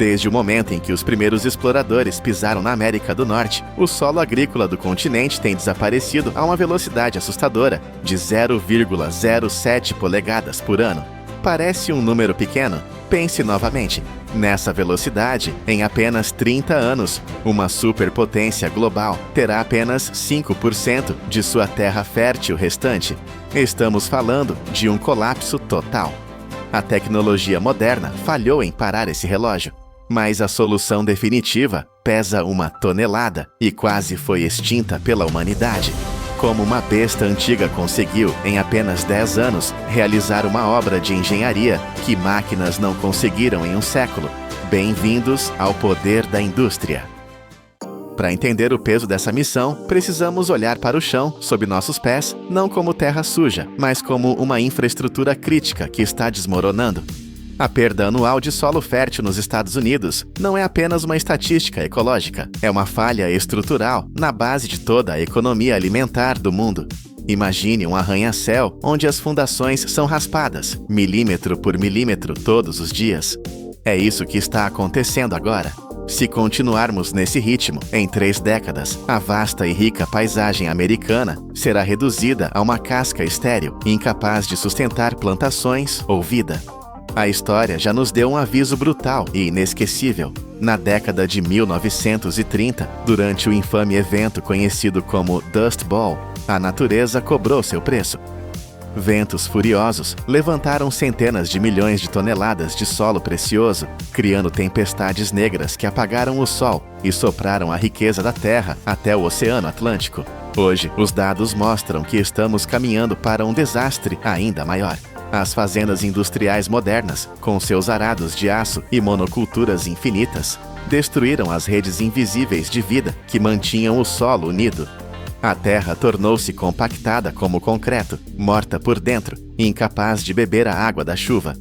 Desde o momento em que os primeiros exploradores pisaram na América do Norte, o solo agrícola do continente tem desaparecido a uma velocidade assustadora de 0,07 polegadas por ano. Parece um número pequeno? Pense novamente. Nessa velocidade, em apenas 30 anos, uma superpotência global terá apenas 5% de sua terra fértil restante. Estamos falando de um colapso total. A tecnologia moderna falhou em parar esse relógio, mas a solução definitiva pesa 1 tonelada e quase foi extinta pela humanidade. Como uma besta antiga conseguiu, em apenas 10 anos, realizar uma obra de engenharia que máquinas não conseguiram em um século. Bem-vindos ao poder da indústria. Para entender o peso dessa missão, precisamos olhar para o chão, sob nossos pés, não como terra suja, mas como uma infraestrutura crítica que está desmoronando. A perda anual de solo fértil nos Estados Unidos não é apenas uma estatística ecológica, é uma falha estrutural na base de toda a economia alimentar do mundo. Imagine um arranha-céu onde as fundações são raspadas, milímetro por milímetro, todos os dias. É isso que está acontecendo agora. Se continuarmos nesse ritmo, em 3 décadas, a vasta e rica paisagem americana será reduzida a uma casca estéril, incapaz de sustentar plantações ou vida. A história já nos deu um aviso brutal e inesquecível. Na década de 1930, durante o infame evento conhecido como Dust Bowl, a natureza cobrou seu preço. Ventos furiosos levantaram centenas de milhões de toneladas de solo precioso, criando tempestades negras que apagaram o sol e sopraram a riqueza da terra até o Oceano Atlântico. Hoje, os dados mostram que estamos caminhando para um desastre ainda maior. As fazendas industriais modernas, com seus arados de aço e monoculturas infinitas, destruíram as redes invisíveis de vida que mantinham o solo unido. A terra tornou-se compactada como concreto, morta por dentro e incapaz de beber a água da chuva.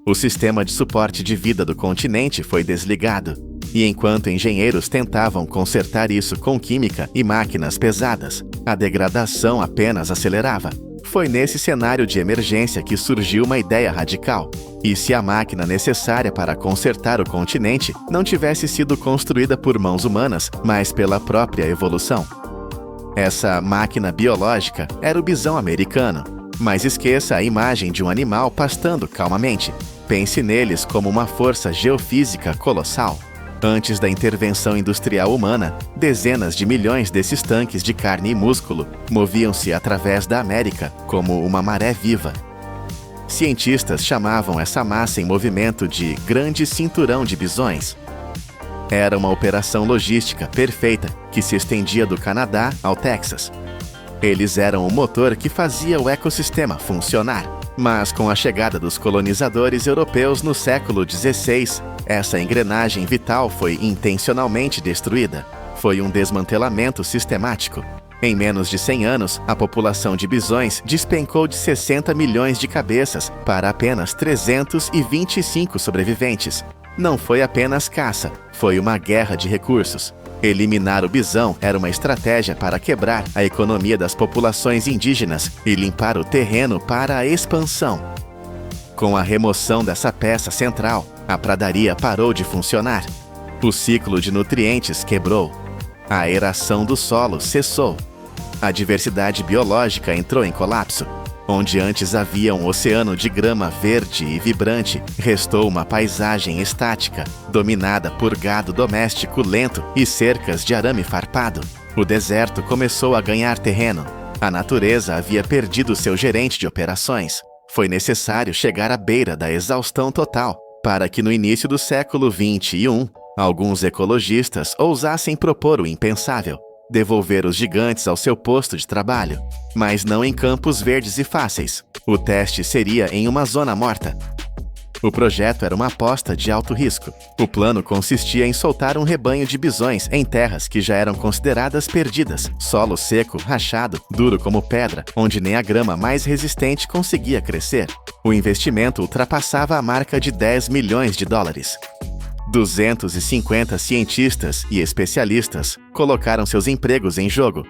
O sistema de suporte de vida do continente foi desligado, e enquanto engenheiros tentavam consertar isso com química e máquinas pesadas, a degradação apenas acelerava. Foi nesse cenário de emergência que surgiu uma ideia radical. E se a máquina necessária para consertar o continente não tivesse sido construída por mãos humanas, mas pela própria evolução? Essa máquina biológica era o bisão americano. Mas esqueça a imagem de um animal pastando calmamente. Pense neles como uma força geofísica colossal. Antes da intervenção industrial humana, dezenas de milhões desses tanques de carne e músculo moviam-se através da América como uma maré viva. Cientistas chamavam essa massa em movimento de Grande Cinturão de Bisões. Era uma operação logística perfeita que se estendia do Canadá ao Texas. Eles eram o motor que fazia o ecossistema funcionar. Mas com a chegada dos colonizadores europeus no século XVI, essa engrenagem vital foi intencionalmente destruída. Foi um desmantelamento sistemático. Em menos de 100 anos, a população de bisões despencou de 60 milhões de cabeças para apenas 325 sobreviventes. Não foi apenas caça, foi uma guerra de recursos. Eliminar o bisão era uma estratégia para quebrar a economia das populações indígenas e limpar o terreno para a expansão. Com a remoção dessa peça central, a pradaria parou de funcionar. O ciclo de nutrientes quebrou. A aeração do solo cessou. A diversidade biológica entrou em colapso. Onde antes havia um oceano de grama verde e vibrante, restou uma paisagem estática, dominada por gado doméstico lento e cercas de arame farpado. O deserto começou a ganhar terreno. A natureza havia perdido seu gerente de operações. Foi necessário chegar à beira da exaustão total, para que no início do século XXI, alguns ecologistas ousassem propor o impensável: devolver os gigantes ao seu posto de trabalho, mas não em campos verdes e fáceis. O teste seria em uma zona morta. O projeto era uma aposta de alto risco. O plano consistia em soltar um rebanho de bisões em terras que já eram consideradas perdidas, solo seco, rachado, duro como pedra, onde nem a grama mais resistente conseguia crescer. O investimento ultrapassava a marca de $10 milhões. 250 cientistas e especialistas colocaram seus empregos em jogo.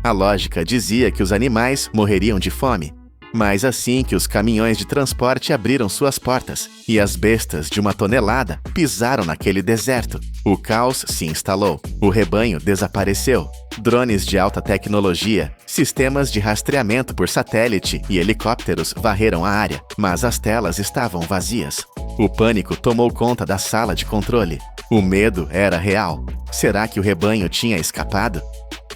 A lógica dizia que os animais morreriam de fome. Mas assim que os caminhões de transporte abriram suas portas e as bestas de 1 tonelada pisaram naquele deserto, o caos se instalou, o rebanho desapareceu. Drones de alta tecnologia, sistemas de rastreamento por satélite e helicópteros varreram a área, mas as telas estavam vazias. O pânico tomou conta da sala de controle. O medo era real. Será que o rebanho tinha escapado?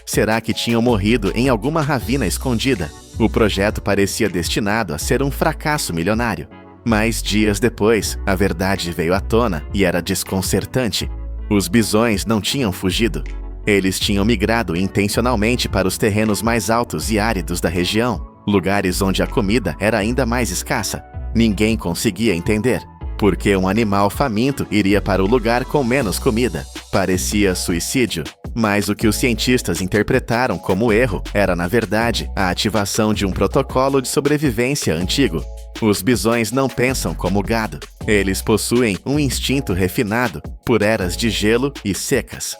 Será que tinham morrido em alguma ravina escondida? O projeto parecia destinado a ser um fracasso milionário. Mas dias depois, a verdade veio à tona e era desconcertante. Os bisões não tinham fugido. Eles tinham migrado intencionalmente para os terrenos mais altos e áridos da região, lugares onde a comida era ainda mais escassa. Ninguém conseguia entender. Por que um animal faminto iria para o lugar com menos comida? Parecia suicídio. Mas o que os cientistas interpretaram como erro era, na verdade, a ativação de um protocolo de sobrevivência antigo. Os bisões não pensam como gado. Eles possuem um instinto refinado por eras de gelo e secas.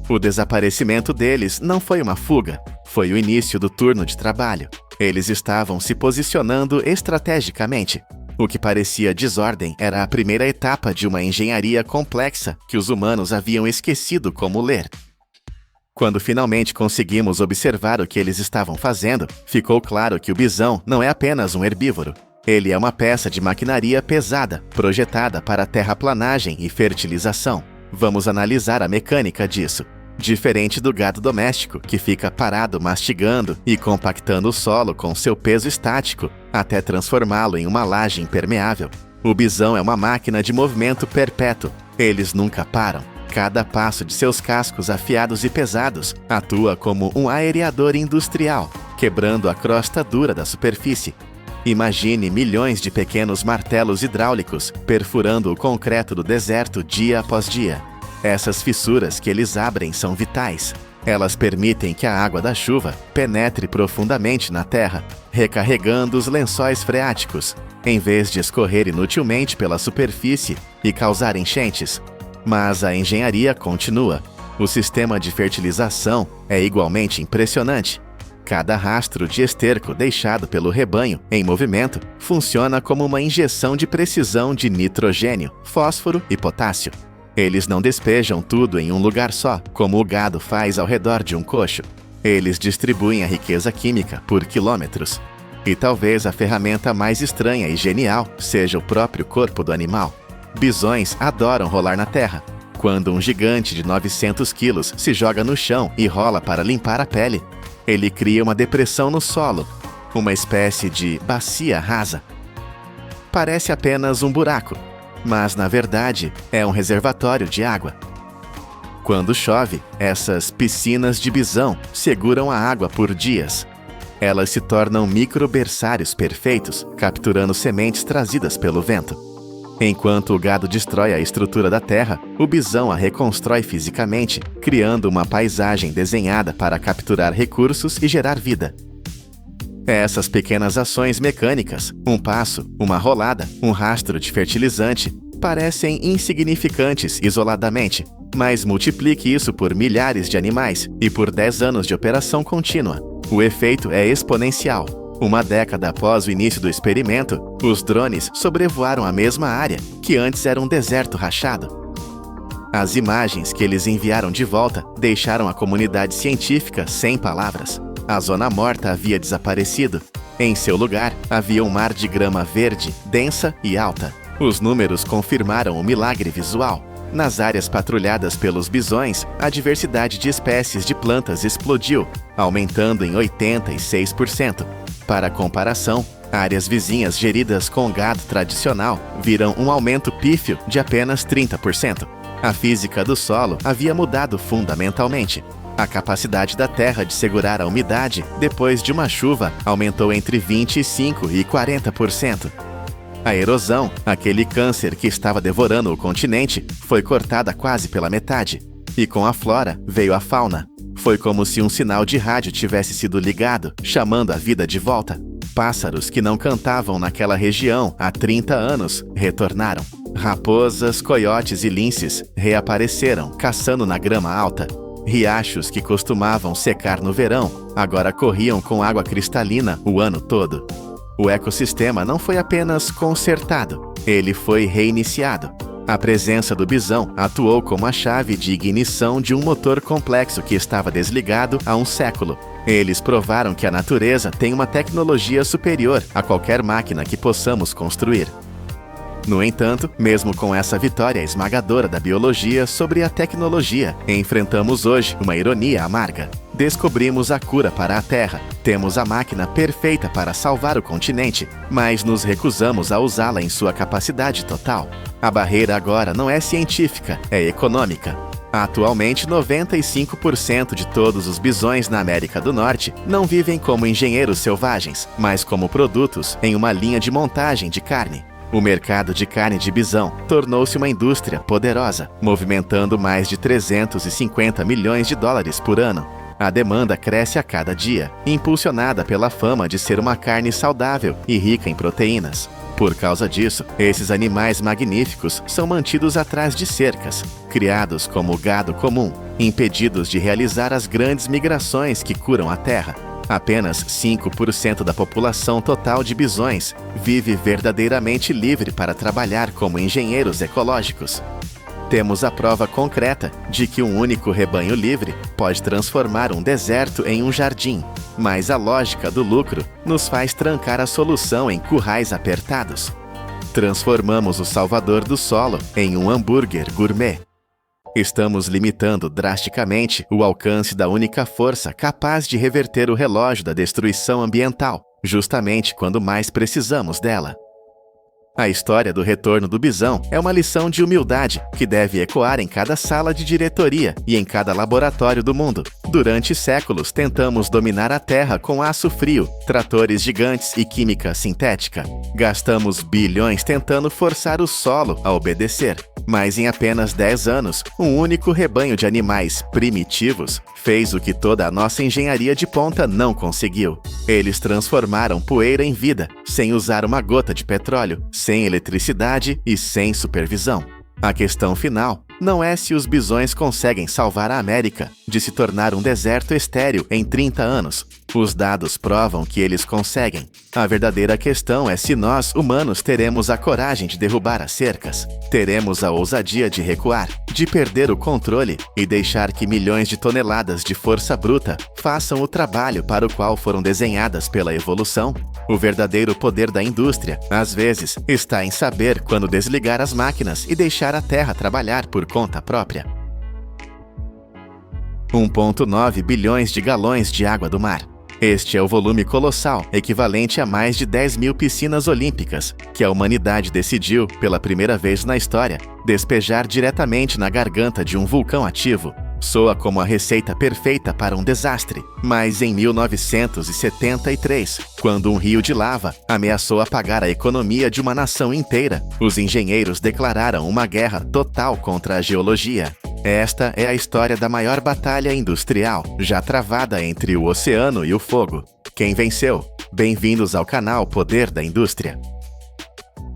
O desaparecimento deles não foi uma fuga, foi o início do turno de trabalho. Eles estavam se posicionando estrategicamente. O que parecia desordem era a primeira etapa de uma engenharia complexa que os humanos haviam esquecido como ler. Quando finalmente conseguimos observar o que eles estavam fazendo, ficou claro que o bisão não é apenas um herbívoro. Ele é uma peça de maquinaria pesada, projetada para terraplanagem e fertilização. Vamos analisar a mecânica disso. Diferente do gado doméstico, que fica parado mastigando e compactando o solo com seu peso estático, até transformá-lo em uma laje impermeável, o bisão é uma máquina de movimento perpétuo. Eles nunca param. Cada passo de seus cascos afiados e pesados atua como um aereador industrial, quebrando a crosta dura da superfície. Imagine milhões de pequenos martelos hidráulicos perfurando o concreto do deserto dia após dia. Essas fissuras que eles abrem são vitais. Elas permitem que a água da chuva penetre profundamente na terra, recarregando os lençóis freáticos, em vez de escorrer inutilmente pela superfície e causar enchentes. Mas a engenharia continua. O sistema de fertilização é igualmente impressionante. Cada rastro de esterco deixado pelo rebanho em movimento funciona como uma injeção de precisão de nitrogênio, fósforo e potássio. Eles não despejam tudo em um lugar só, como o gado faz ao redor de um coxo. Eles distribuem a riqueza química por quilômetros. E talvez a ferramenta mais estranha e genial seja o próprio corpo do animal. Bisões adoram rolar na terra. Quando um gigante de 900 quilos se joga no chão e rola para limpar a pele, ele cria uma depressão no solo, uma espécie de bacia rasa. Parece apenas um buraco, mas na verdade é um reservatório de água. Quando chove, essas piscinas de bisão seguram a água por dias. Elas se tornam microberçários perfeitos, capturando sementes trazidas pelo vento. Enquanto o gado destrói a estrutura da terra, o bisão a reconstrói fisicamente, criando uma paisagem desenhada para capturar recursos e gerar vida. Essas pequenas ações mecânicas, um passo, uma rolada, um rastro de fertilizante, parecem insignificantes isoladamente, mas multiplique isso por milhares de animais e por 10 anos de operação contínua. O efeito é exponencial. Uma década após o início do experimento, os drones sobrevoaram a mesma área, que antes era um deserto rachado. As imagens que eles enviaram de volta deixaram a comunidade científica sem palavras. A zona morta havia desaparecido. Em seu lugar, havia um mar de grama verde, densa e alta. Os números confirmaram o milagre visual. Nas áreas patrulhadas pelos bisões, a diversidade de espécies de plantas explodiu, aumentando em 86%. Para comparação, áreas vizinhas geridas com gado tradicional viram um aumento pífio de apenas 30%. A física do solo havia mudado fundamentalmente. A capacidade da terra de segurar a umidade depois de uma chuva aumentou entre 25% e 40%. A erosão, aquele câncer que estava devorando o continente, foi cortada quase pela metade. E com a flora veio a fauna. Foi como se um sinal de rádio tivesse sido ligado, chamando a vida de volta. Pássaros que não cantavam naquela região há 30 anos retornaram. Raposas, coiotes e linces reapareceram, caçando na grama alta. Riachos que costumavam secar no verão, agora corriam com água cristalina o ano todo. O ecossistema não foi apenas consertado, ele foi reiniciado. A presença do bisão atuou como a chave de ignição de um motor complexo que estava desligado há um século. Eles provaram que a natureza tem uma tecnologia superior a qualquer máquina que possamos construir. No entanto, mesmo com essa vitória esmagadora da biologia sobre a tecnologia, enfrentamos hoje uma ironia amarga. Descobrimos a cura para a Terra, temos a máquina perfeita para salvar o continente, mas nos recusamos a usá-la em sua capacidade total. A barreira agora não é científica, é econômica. Atualmente, 95% de todos os bisões na América do Norte não vivem como engenheiros selvagens, mas como produtos em uma linha de montagem de carne. O mercado de carne de bisão tornou-se uma indústria poderosa, movimentando mais de 350 milhões de dólares por ano. A demanda cresce a cada dia, impulsionada pela fama de ser uma carne saudável e rica em proteínas. Por causa disso, esses animais magníficos são mantidos atrás de cercas, criados como gado comum, impedidos de realizar as grandes migrações que curam a terra. Apenas 5% da população total de bisões vive verdadeiramente livre para trabalhar como engenheiros ecológicos. Temos a prova concreta de que um único rebanho livre pode transformar um deserto em um jardim, mas a lógica do lucro nos faz trancar a solução em currais apertados. Transformamos o salvador do solo em um hambúrguer gourmet. Estamos limitando drasticamente o alcance da única força capaz de reverter o relógio da destruição ambiental, justamente quando mais precisamos dela. A história do retorno do bisão é uma lição de humildade que deve ecoar em cada sala de diretoria e em cada laboratório do mundo. Durante séculos, tentamos dominar a Terra com aço frio, tratores gigantes e química sintética. Gastamos bilhões tentando forçar o solo a obedecer. Mas em apenas 10 anos, um único rebanho de animais primitivos fez o que toda a nossa engenharia de ponta não conseguiu. Eles transformaram poeira em vida, sem usar uma gota de petróleo, sem eletricidade e sem supervisão. A questão final não é se os bisões conseguem salvar a América de se tornar um deserto estéril em 30 anos. Os dados provam que eles conseguem. A verdadeira questão é se nós, humanos, teremos a coragem de derrubar as cercas. Teremos a ousadia de recuar, de perder o controle e deixar que milhões de toneladas de força bruta façam o trabalho para o qual foram desenhadas pela evolução. O verdadeiro poder da indústria, às vezes, está em saber quando desligar as máquinas e deixar a terra trabalhar por conta própria. 1,9 bilhões de galões de água do mar. Este é o volume colossal, equivalente a mais de 10 mil piscinas olímpicas, que a humanidade decidiu, pela primeira vez na história, despejar diretamente na garganta de um vulcão ativo. Soa como a receita perfeita para um desastre, mas em 1973, quando um rio de lava ameaçou apagar a economia de uma nação inteira, os engenheiros declararam uma guerra total contra a geologia. Esta é a história da maior batalha industrial, já travada entre o oceano e o fogo. Quem venceu? Bem-vindos ao canal Poder da Indústria.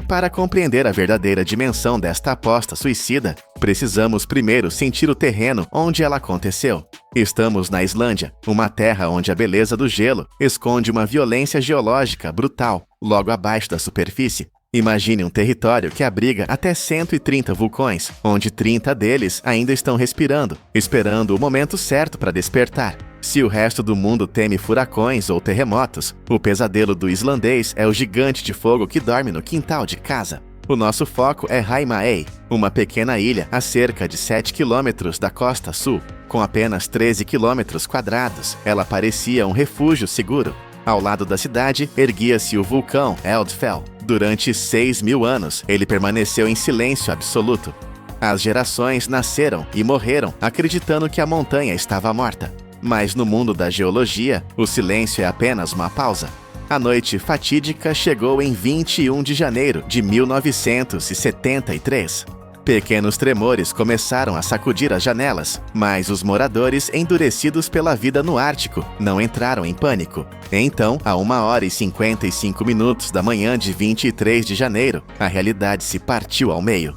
Para compreender a verdadeira dimensão desta aposta suicida, precisamos primeiro sentir o terreno onde ela aconteceu. Estamos na Islândia, uma terra onde a beleza do gelo esconde uma violência geológica brutal, logo abaixo da superfície. Imagine um território que abriga até 130 vulcões, onde 30 deles ainda estão respirando, esperando o momento certo para despertar. Se o resto do mundo teme furacões ou terremotos, o pesadelo do islandês é o gigante de fogo que dorme no quintal de casa. O nosso foco é Heimaey, uma pequena ilha a cerca de 7 quilômetros da costa sul. Com apenas 13 quilômetros quadrados, ela parecia um refúgio seguro. Ao lado da cidade, erguia-se o vulcão Eldfell. Durante 6.000 anos, ele permaneceu em silêncio absoluto. As gerações nasceram e morreram acreditando que a montanha estava morta. Mas no mundo da geologia, o silêncio é apenas uma pausa. A noite fatídica chegou em 21 de janeiro de 1973. Pequenos tremores começaram a sacudir as janelas, mas os moradores, endurecidos pela vida no Ártico, não entraram em pânico. Então, a 1h55 da manhã de 23 de janeiro, a realidade se partiu ao meio.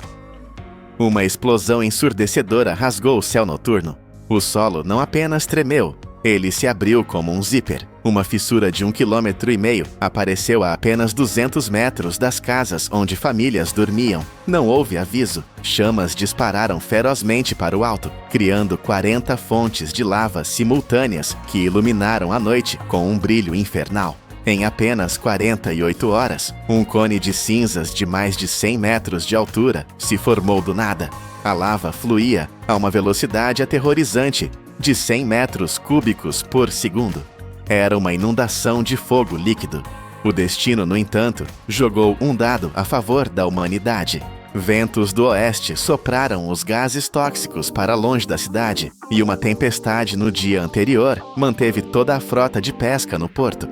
Uma explosão ensurdecedora rasgou o céu noturno. O solo não apenas tremeu, Ele se abriu como um zíper. Uma fissura de 1,5 km apareceu a apenas 200 metros das casas onde famílias dormiam. Não houve aviso. Chamas dispararam ferozmente para o alto, criando 40 fontes de lava simultâneas que iluminaram a noite com um brilho infernal. Em apenas 48 horas, um cone de cinzas de mais de 100 metros de altura se formou do nada. A lava fluía a uma velocidade aterrorizante de 100 metros cúbicos por segundo. Era uma inundação de fogo líquido. O destino, no entanto, jogou um dado a favor da humanidade. Ventos do oeste sopraram os gases tóxicos para longe da cidade, e uma tempestade no dia anterior manteve toda a frota de pesca no porto.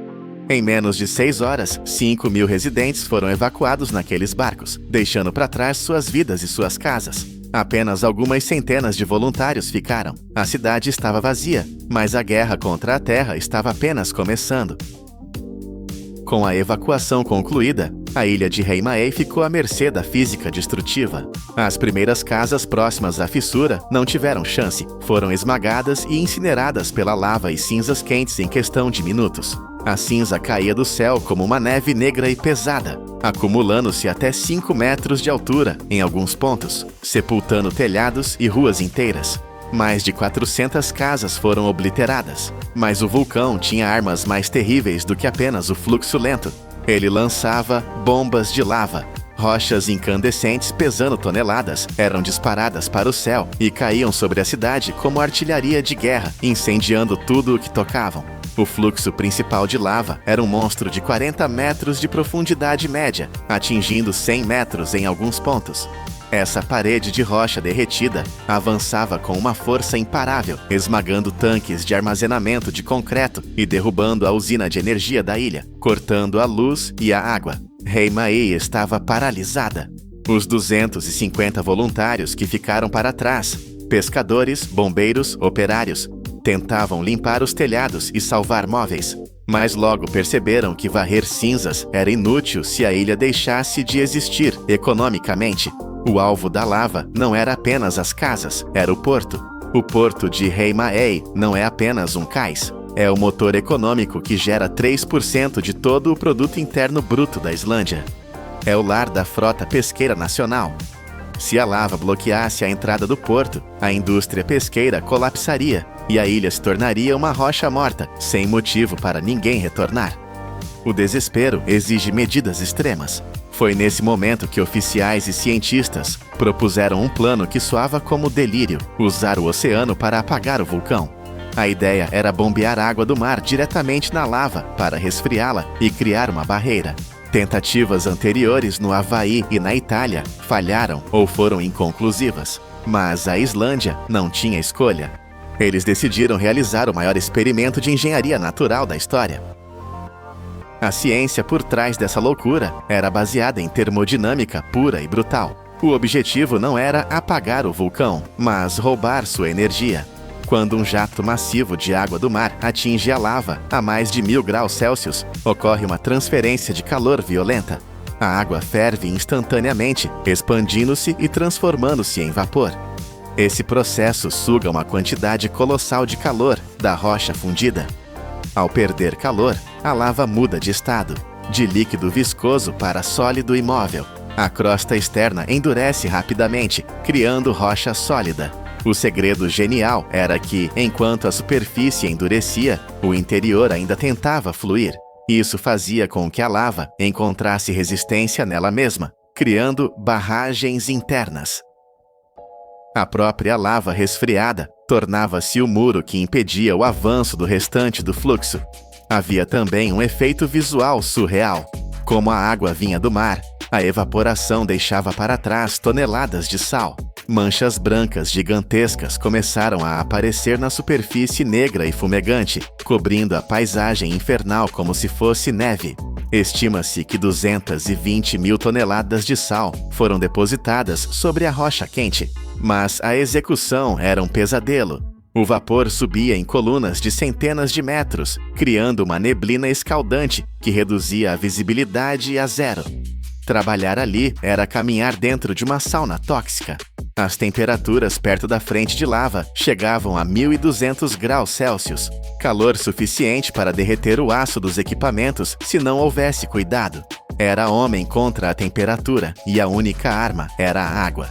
Em menos de 6 horas, 5.000 residentes foram evacuados naqueles barcos, deixando para trás suas vidas e suas casas. Apenas algumas centenas de voluntários ficaram. A cidade estava vazia, mas a guerra contra a Terra estava apenas começando. Com a evacuação concluída, a ilha de Heimaey ficou à mercê da física destrutiva. As primeiras casas próximas à fissura não tiveram chance, foram esmagadas e incineradas pela lava e cinzas quentes em questão de minutos. A cinza caía do céu como uma neve negra e pesada, acumulando-se até 5 metros de altura em alguns pontos, sepultando telhados e ruas inteiras. Mais de 400 casas foram obliteradas, mas o vulcão tinha armas mais terríveis do que apenas o fluxo lento. Ele lançava bombas de lava. Rochas incandescentes pesando toneladas eram disparadas para o céu e caíam sobre a cidade como artilharia de guerra, incendiando tudo o que tocavam. O fluxo principal de lava era um monstro de 40 metros de profundidade média, atingindo 100 metros em alguns pontos. Essa parede de rocha derretida avançava com uma força imparável, esmagando tanques de armazenamento de concreto e derrubando a usina de energia da ilha, cortando a luz e a água. Heimaey estava paralisada. Os 250 voluntários que ficaram para trás, pescadores, bombeiros, operários, tentavam limpar os telhados e salvar móveis, mas logo perceberam que varrer cinzas era inútil se a ilha deixasse de existir economicamente. O alvo da lava não era apenas as casas, era o porto. O porto de Heimaey não é apenas um cais, é o motor econômico que gera 3% de todo o produto interno bruto da Islândia. É o lar da frota pesqueira nacional. Se a lava bloqueasse a entrada do porto, a indústria pesqueira colapsaria e a ilha se tornaria uma rocha morta, sem motivo para ninguém retornar. O desespero exige medidas extremas. Foi nesse momento que oficiais e cientistas propuseram um plano que soava como delírio: usar o oceano para apagar o vulcão. A ideia era bombear água do mar diretamente na lava para resfriá-la e criar uma barreira. Tentativas anteriores no Havaí e na Itália falharam ou foram inconclusivas, mas a Islândia não tinha escolha. Eles decidiram realizar o maior experimento de engenharia natural da história. A ciência por trás dessa loucura era baseada em termodinâmica pura e brutal. O objetivo não era apagar o vulcão, mas roubar sua energia. Quando um jato massivo de água do mar atinge a lava a mais de 1000 graus Celsius, ocorre uma transferência de calor violenta. A água ferve instantaneamente, expandindo-se e transformando-se em vapor. Esse processo suga uma quantidade colossal de calor da rocha fundida. Ao perder calor, a lava muda de estado, de líquido viscoso para sólido imóvel. A crosta externa endurece rapidamente, criando rocha sólida. O segredo genial era que, enquanto a superfície endurecia, o interior ainda tentava fluir. Isso fazia com que a lava encontrasse resistência nela mesma, criando barragens internas. A própria lava resfriada tornava-se o muro que impedia o avanço do restante do fluxo. Havia também um efeito visual surreal. Como a água vinha do mar, a evaporação deixava para trás toneladas de sal. Manchas brancas gigantescas começaram a aparecer na superfície negra e fumegante, cobrindo a paisagem infernal como se fosse neve. Estima-se que 220.000 toneladas de sal foram depositadas sobre a rocha quente. Mas a execução era um pesadelo. O vapor subia em colunas de centenas de metros, criando uma neblina escaldante que reduzia a visibilidade a zero. Trabalhar ali era caminhar dentro de uma sauna tóxica. As temperaturas perto da frente de lava chegavam a 1.200 graus Celsius, calor suficiente para derreter o aço dos equipamentos se não houvesse cuidado. Era homem contra a temperatura e a única arma era a água.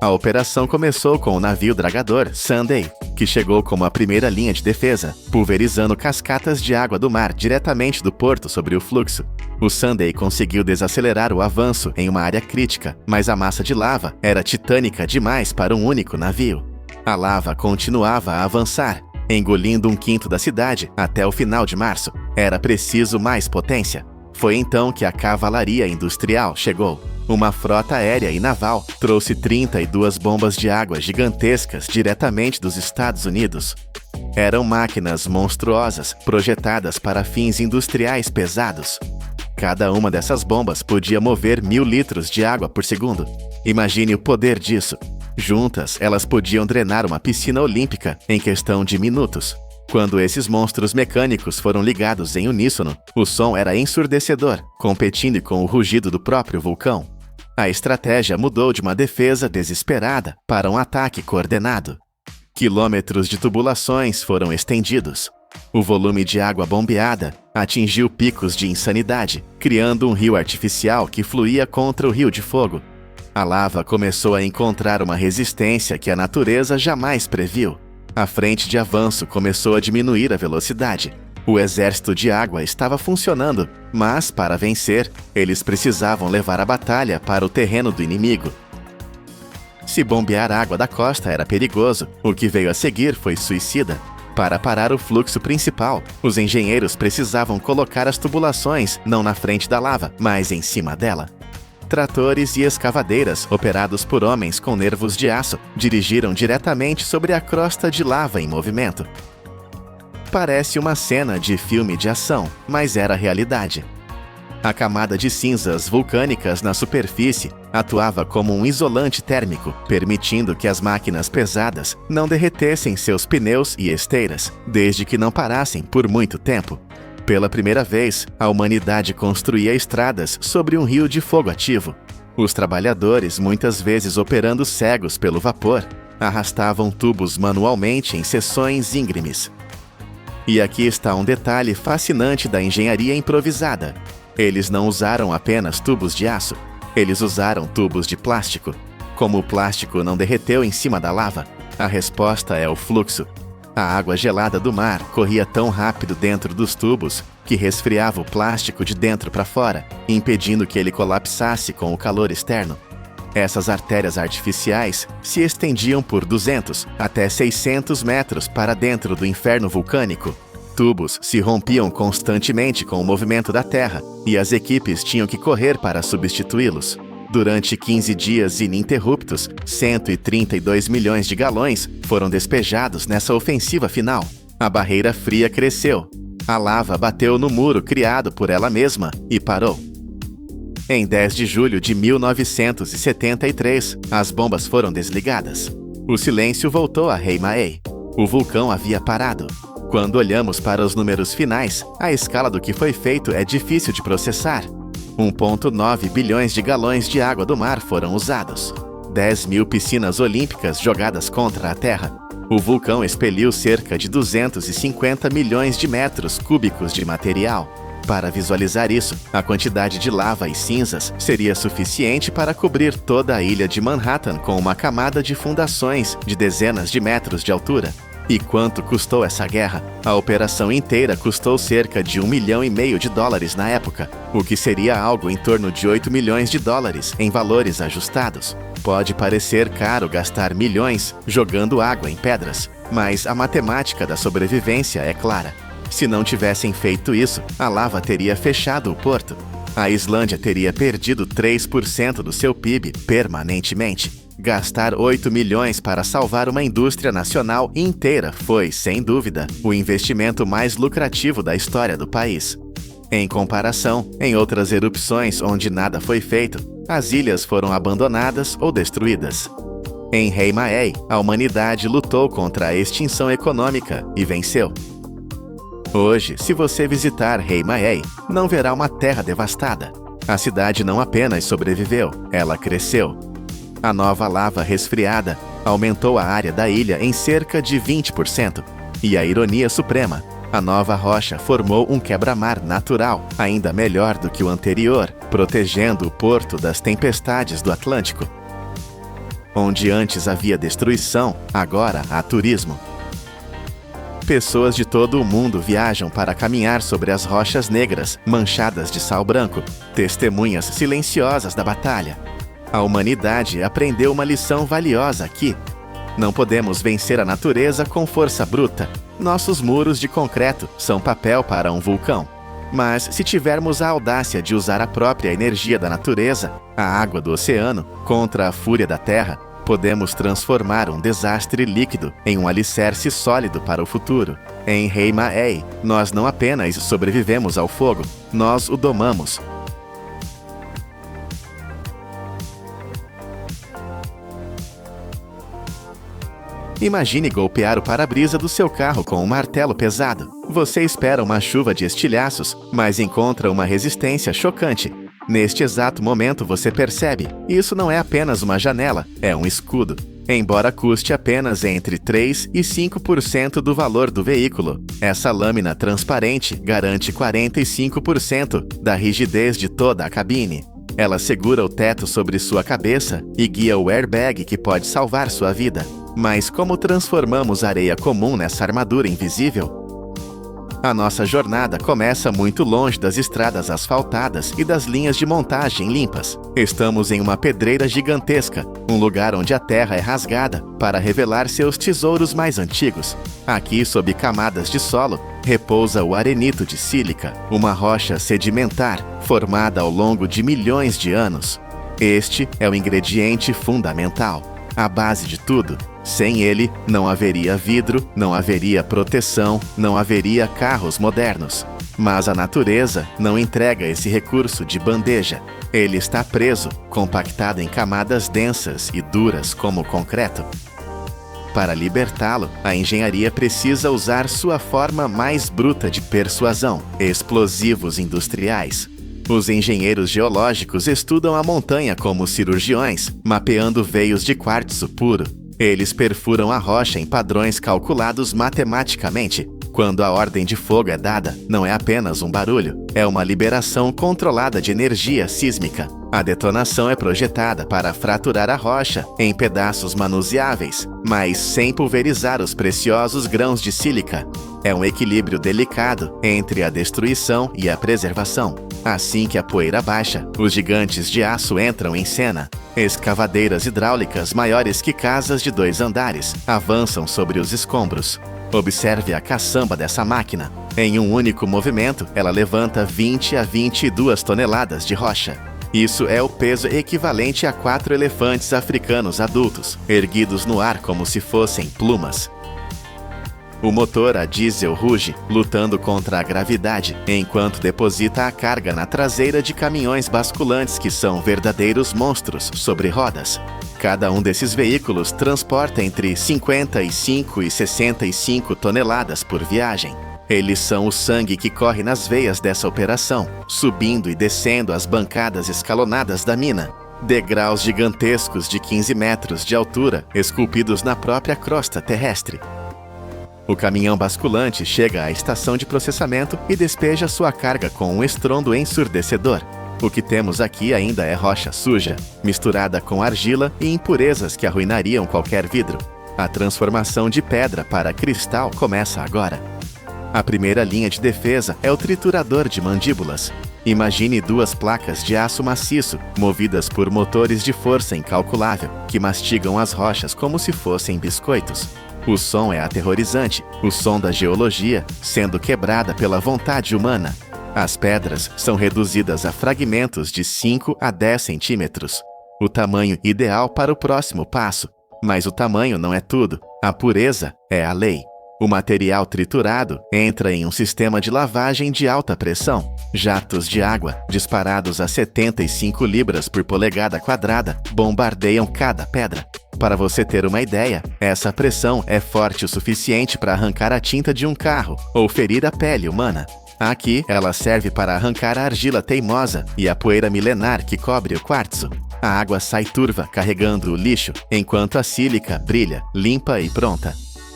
A operação começou com o navio dragador Sunday, que chegou como a primeira linha de defesa, pulverizando cascatas de água do mar diretamente do porto sobre o fluxo. O Sunday conseguiu desacelerar o avanço em uma área crítica, mas a massa de lava era titânica demais para um único navio. A lava continuava a avançar, engolindo 1/5 da cidade até o final de março. Era preciso mais potência. Foi então que a cavalaria industrial chegou. Uma frota aérea e naval trouxe 32 bombas de água gigantescas diretamente dos Estados Unidos. Eram máquinas monstruosas projetadas para fins industriais pesados. Cada uma dessas bombas podia mover 1.000 litros de água por segundo. Imagine o poder disso. Juntas, elas podiam drenar uma piscina olímpica em questão de minutos. Quando esses monstros mecânicos foram ligados em uníssono, o som era ensurdecedor, competindo com o rugido do próprio vulcão. A estratégia mudou de uma defesa desesperada para um ataque coordenado. Quilômetros de tubulações foram estendidos. O volume de água bombeada atingiu picos de insanidade, criando um rio artificial que fluía contra o Rio de Fogo. A lava começou a encontrar uma resistência que a natureza jamais previu. A frente de avanço começou a diminuir a velocidade. O exército de água estava funcionando, mas, para vencer, eles precisavam levar a batalha para o terreno do inimigo. Se bombear a água da costa era perigoso, o que veio a seguir foi suicida. Para parar o fluxo principal, os engenheiros precisavam colocar as tubulações não na frente da lava, mas em cima dela. Tratores e escavadeiras, operados por homens com nervos de aço, dirigiram diretamente sobre a crosta de lava em movimento. Parece uma cena de filme de ação, mas era realidade. A camada de cinzas vulcânicas na superfície atuava como um isolante térmico, permitindo que as máquinas pesadas não derretessem seus pneus e esteiras, desde que não parassem por muito tempo. Pela primeira vez, a humanidade construía estradas sobre um rio de fogo ativo. Os trabalhadores, muitas vezes operando cegos pelo vapor, arrastavam tubos manualmente em seções íngremes. E aqui está um detalhe fascinante da engenharia improvisada. Eles não usaram apenas tubos de aço, eles usaram tubos de plástico. Como o plástico não derreteu em cima da lava, a resposta é o fluxo. A água gelada do mar corria tão rápido dentro dos tubos que resfriava o plástico de dentro para fora, impedindo que ele colapsasse com o calor externo. Essas artérias artificiais se estendiam por 200 até 600 metros para dentro do inferno vulcânico. Tubos se rompiam constantemente com o movimento da Terra e as equipes tinham que correr para substituí-los. Durante 15 dias ininterruptos, 132 milhões de galões foram despejados nessa ofensiva final. A barreira fria cresceu. A lava bateu no muro criado por ela mesma e parou. Em 10 de julho de 1973, as bombas foram desligadas. O silêncio voltou a Heimaey. O vulcão havia parado. Quando olhamos para os números finais, a escala do que foi feito é difícil de processar. 1,9 bilhões de galões de água do mar foram usados. 10.000 piscinas olímpicas jogadas contra a Terra. O vulcão expeliu cerca de 250 milhões de metros cúbicos de material. Para visualizar isso, a quantidade de lava e cinzas seria suficiente para cobrir toda a ilha de Manhattan com uma camada de fundações de dezenas de metros de altura. E quanto custou essa guerra? A operação inteira custou cerca de $1,5 milhão na época, o que seria algo em torno de $8 milhões em valores ajustados. Pode parecer caro gastar milhões jogando água em pedras, mas a matemática da sobrevivência é clara. Se não tivessem feito isso, a lava teria fechado o porto. A Islândia teria perdido 3% do seu PIB permanentemente. Gastar 8 milhões para salvar uma indústria nacional inteira foi, sem dúvida, o investimento mais lucrativo da história do país. Em comparação, em outras erupções onde nada foi feito, as ilhas foram abandonadas ou destruídas. Em Heimaey, a humanidade lutou contra a extinção econômica e venceu. Hoje, se você visitar Heimaey, não verá uma terra devastada. A cidade não apenas sobreviveu, ela cresceu. A nova lava resfriada aumentou a área da ilha em cerca de 20%. E a ironia suprema, a nova rocha formou um quebra-mar natural, ainda melhor do que o anterior, protegendo o porto das tempestades do Atlântico. Onde antes havia destruição, agora há turismo. Pessoas de todo o mundo viajam para caminhar sobre as rochas negras, manchadas de sal branco, testemunhas silenciosas da batalha. A humanidade aprendeu uma lição valiosa aqui. Não podemos vencer a natureza com força bruta. Nossos muros de concreto são papel para um vulcão. Mas se tivermos a audácia de usar a própria energia da natureza, a água do oceano, contra a fúria da terra, podemos transformar um desastre líquido em um alicerce sólido para o futuro. Em Heimaey, nós não apenas sobrevivemos ao fogo, nós o domamos. Imagine golpear o para-brisa do seu carro com um martelo pesado. Você espera uma chuva de estilhaços, mas encontra uma resistência chocante. Neste exato momento você percebe, isso não é apenas uma janela, é um escudo. Embora custe apenas entre 3% e 5% do valor do veículo, essa lâmina transparente garante 45% da rigidez de toda a cabine. Ela segura o teto sobre sua cabeça e guia o airbag que pode salvar sua vida. Mas como transformamos areia comum nessa armadura invisível? A nossa jornada começa muito longe das estradas asfaltadas e das linhas de montagem limpas. Estamos em uma pedreira gigantesca, um lugar onde a terra é rasgada para revelar seus tesouros mais antigos. Aqui, sob camadas de solo, repousa o arenito de sílica, uma rocha sedimentar formada ao longo de milhões de anos. Este é o ingrediente fundamental, a base de tudo. Sem ele, não haveria vidro, não haveria proteção, não haveria carros modernos. Mas a natureza não entrega esse recurso de bandeja. Ele está preso, compactado em camadas densas e duras como o concreto. Para libertá-lo, a engenharia precisa usar sua forma mais bruta de persuasão, explosivos industriais. Os engenheiros geológicos estudam a montanha como cirurgiões, mapeando veios de quartzo puro. Eles perfuram a rocha em padrões calculados matematicamente. Quando a ordem de fogo é dada, não é apenas um barulho, é uma liberação controlada de energia sísmica. A detonação é projetada para fraturar a rocha em pedaços manuseáveis, mas sem pulverizar os preciosos grãos de sílica. É um equilíbrio delicado entre a destruição e a preservação. Assim que a poeira baixa, os gigantes de aço entram em cena. Escavadeiras hidráulicas maiores que casas de 2 andares avançam sobre os escombros. Observe a caçamba dessa máquina. Em um único movimento, ela levanta 20 a 22 toneladas de rocha. Isso é o peso equivalente a 4 elefantes africanos adultos, erguidos no ar como se fossem plumas. O motor a diesel ruge, lutando contra a gravidade, enquanto deposita a carga na traseira de caminhões basculantes que são verdadeiros monstros sobre rodas. Cada um desses veículos transporta entre 55 e 65 toneladas por viagem. Eles são o sangue que corre nas veias dessa operação, subindo e descendo as bancadas escalonadas da mina. Degraus gigantescos de 15 metros de altura, esculpidos na própria crosta terrestre. O caminhão basculante chega à estação de processamento e despeja sua carga com um estrondo ensurdecedor. O que temos aqui ainda é rocha suja, misturada com argila e impurezas que arruinariam qualquer vidro. A transformação de pedra para cristal começa agora. A primeira linha de defesa é o triturador de mandíbulas. Imagine 2 placas de aço maciço, movidas por motores de força incalculável, que mastigam as rochas como se fossem biscoitos. O som é aterrorizante, o som da geologia sendo quebrada pela vontade humana. As pedras são reduzidas a fragmentos de 5 a 10 centímetros. O tamanho ideal para o próximo passo. Mas o tamanho não é tudo. A pureza é a lei. O material triturado entra em um sistema de lavagem de alta pressão. Jatos de água, disparados a 75 libras por polegada quadrada, bombardeiam cada pedra. Para você ter uma ideia, essa pressão é forte o suficiente para arrancar a tinta de um carro ou ferir a pele humana. Aqui, ela serve para arrancar a argila teimosa e a poeira milenar que cobre o quartzo. A água sai turva, carregando o lixo, enquanto a sílica brilha, limpa e pronta.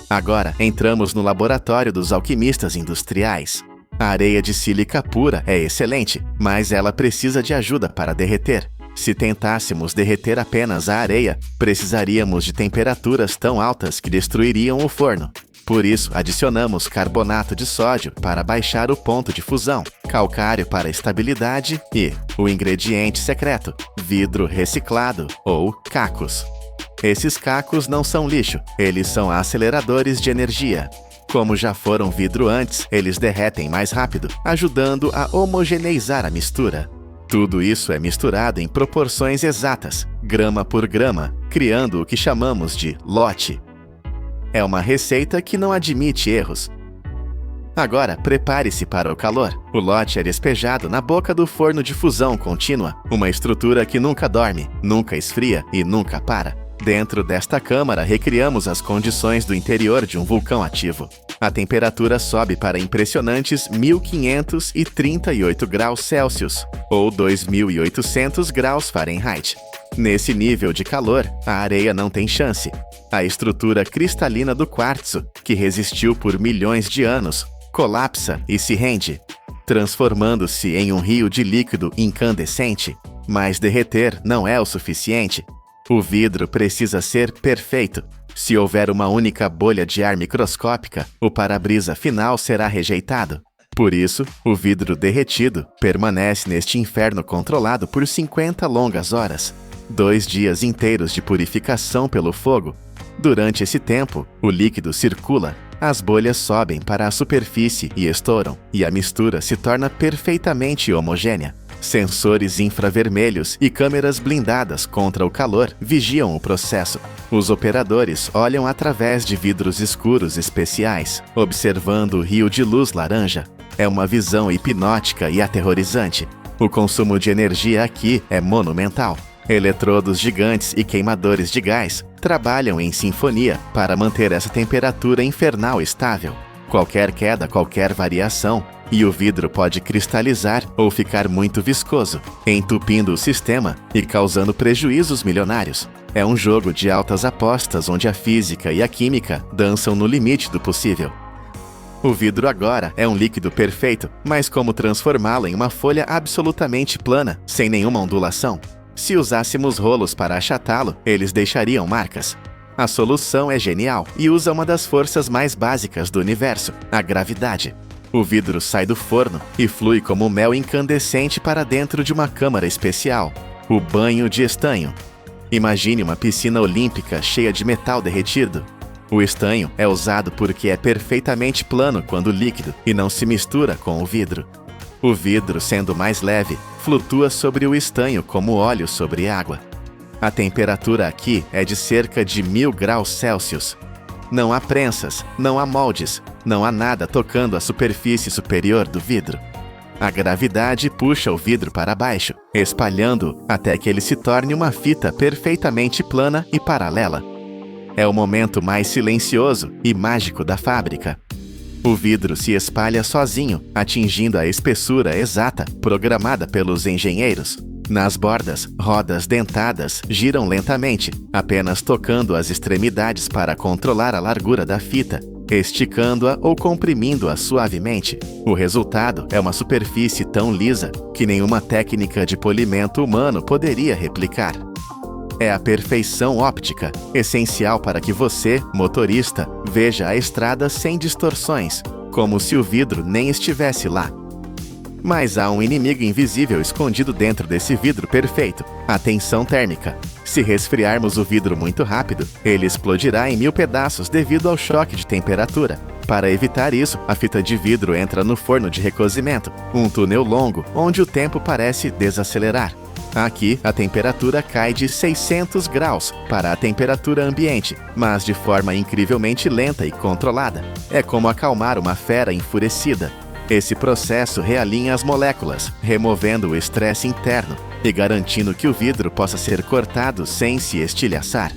Agora, entramos no laboratório dos alquimistas industriais. A areia de sílica pura é excelente, mas ela precisa de ajuda para derreter. Se tentássemos derreter apenas a areia, precisaríamos de temperaturas tão altas que destruiriam o forno. Por isso, adicionamos carbonato de sódio para baixar o ponto de fusão, calcário para estabilidade e o ingrediente secreto, vidro reciclado ou cacos. Esses cacos não são lixo, eles são aceleradores de energia. Como já foram vidro antes, eles derretem mais rápido, ajudando a homogeneizar a mistura. Tudo isso é misturado em proporções exatas, grama por grama, criando o que chamamos de lote. É uma receita que não admite erros. Agora, prepare-se para o calor. O lote é despejado na boca do forno de fusão contínua, uma estrutura que nunca dorme, nunca esfria e nunca para. Dentro desta câmara, recriamos as condições do interior de um vulcão ativo. A temperatura sobe para impressionantes 1538 graus Celsius, ou 2800 graus Fahrenheit. Nesse nível de calor, a areia não tem chance. A estrutura cristalina do quartzo, que resistiu por milhões de anos, colapsa e se rende, transformando-se em um rio de líquido incandescente. Mas derreter não é o suficiente. O vidro precisa ser perfeito. Se houver uma única bolha de ar microscópica, o para-brisa final será rejeitado. Por isso, o vidro derretido permanece neste inferno controlado por 50 longas horas. 2 dias inteiros de purificação pelo fogo. Durante esse tempo, o líquido circula, as bolhas sobem para a superfície e estouram, e a mistura se torna perfeitamente homogênea. Sensores infravermelhos e câmeras blindadas contra o calor vigiam o processo. Os operadores olham através de vidros escuros especiais, observando o rio de luz laranja. É uma visão hipnótica e aterrorizante. O consumo de energia aqui é monumental. Eletrodos gigantes e queimadores de gás trabalham em sinfonia para manter essa temperatura infernal estável. Qualquer queda, qualquer variação, e o vidro pode cristalizar ou ficar muito viscoso, entupindo o sistema e causando prejuízos milionários. É um jogo de altas apostas onde a física e a química dançam no limite do possível. O vidro agora é um líquido perfeito, mas como transformá-lo em uma folha absolutamente plana, sem nenhuma ondulação? Se usássemos rolos para achatá-lo, eles deixariam marcas. A solução é genial e usa uma das forças mais básicas do universo, a gravidade. O vidro sai do forno e flui como mel incandescente para dentro de uma câmara especial, o banho de estanho. Imagine uma piscina olímpica cheia de metal derretido. O estanho é usado porque é perfeitamente plano quando líquido e não se mistura com o vidro. O vidro, sendo mais leve, flutua sobre o estanho como óleo sobre água. A temperatura aqui é de cerca de 1000 graus Celsius. Não há prensas, não há moldes, não há nada tocando a superfície superior do vidro. A gravidade puxa o vidro para baixo, espalhando-o até que ele se torne uma fita perfeitamente plana e paralela. É o momento mais silencioso e mágico da fábrica. O vidro se espalha sozinho, atingindo a espessura exata programada pelos engenheiros. Nas bordas, rodas dentadas giram lentamente, apenas tocando as extremidades para controlar a largura da fita, esticando-a ou comprimindo-a suavemente. O resultado é uma superfície tão lisa que nenhuma técnica de polimento humano poderia replicar. É a perfeição óptica, essencial para que você, motorista, veja a estrada sem distorções, como se o vidro nem estivesse lá. Mas há um inimigo invisível escondido dentro desse vidro perfeito, a tensão térmica. Se resfriarmos o vidro muito rápido, ele explodirá em 1000 pedaços devido ao choque de temperatura. Para evitar isso, a fita de vidro entra no forno de recozimento, um túnel longo onde o tempo parece desacelerar. Aqui, a temperatura cai de 600 graus para a temperatura ambiente, mas de forma incrivelmente lenta e controlada. É como acalmar uma fera enfurecida. Esse processo realinha as moléculas, removendo o estresse interno e garantindo que o vidro possa ser cortado sem se estilhaçar.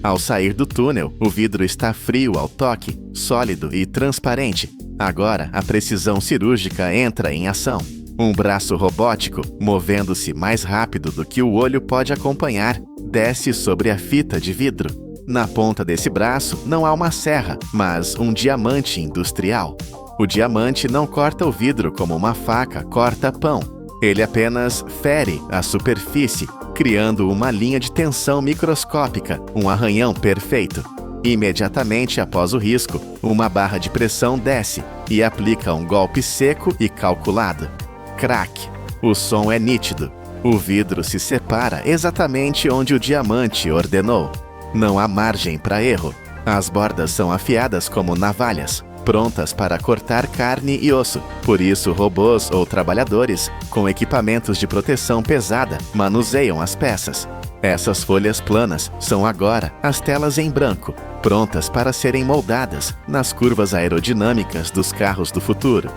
Ao sair do túnel, o vidro está frio ao toque, sólido e transparente. Agora, a precisão cirúrgica entra em ação. Um braço robótico, movendo-se mais rápido do que o olho pode acompanhar, desce sobre a fita de vidro. Na ponta desse braço não há uma serra, mas um diamante industrial. O diamante não corta o vidro como uma faca corta pão. Ele apenas fere a superfície, criando uma linha de tensão microscópica, um arranhão perfeito. Imediatamente após o risco, uma barra de pressão desce e aplica um golpe seco e calculado. Crack. O som é nítido. O vidro se separa exatamente onde o diamante ordenou. Não há margem para erro. As bordas são afiadas como navalhas, prontas para cortar carne e osso. Por isso, robôs ou trabalhadores com equipamentos de proteção pesada manuseiam as peças. Essas folhas planas são agora as telas em branco, prontas para serem moldadas nas curvas aerodinâmicas dos carros do futuro.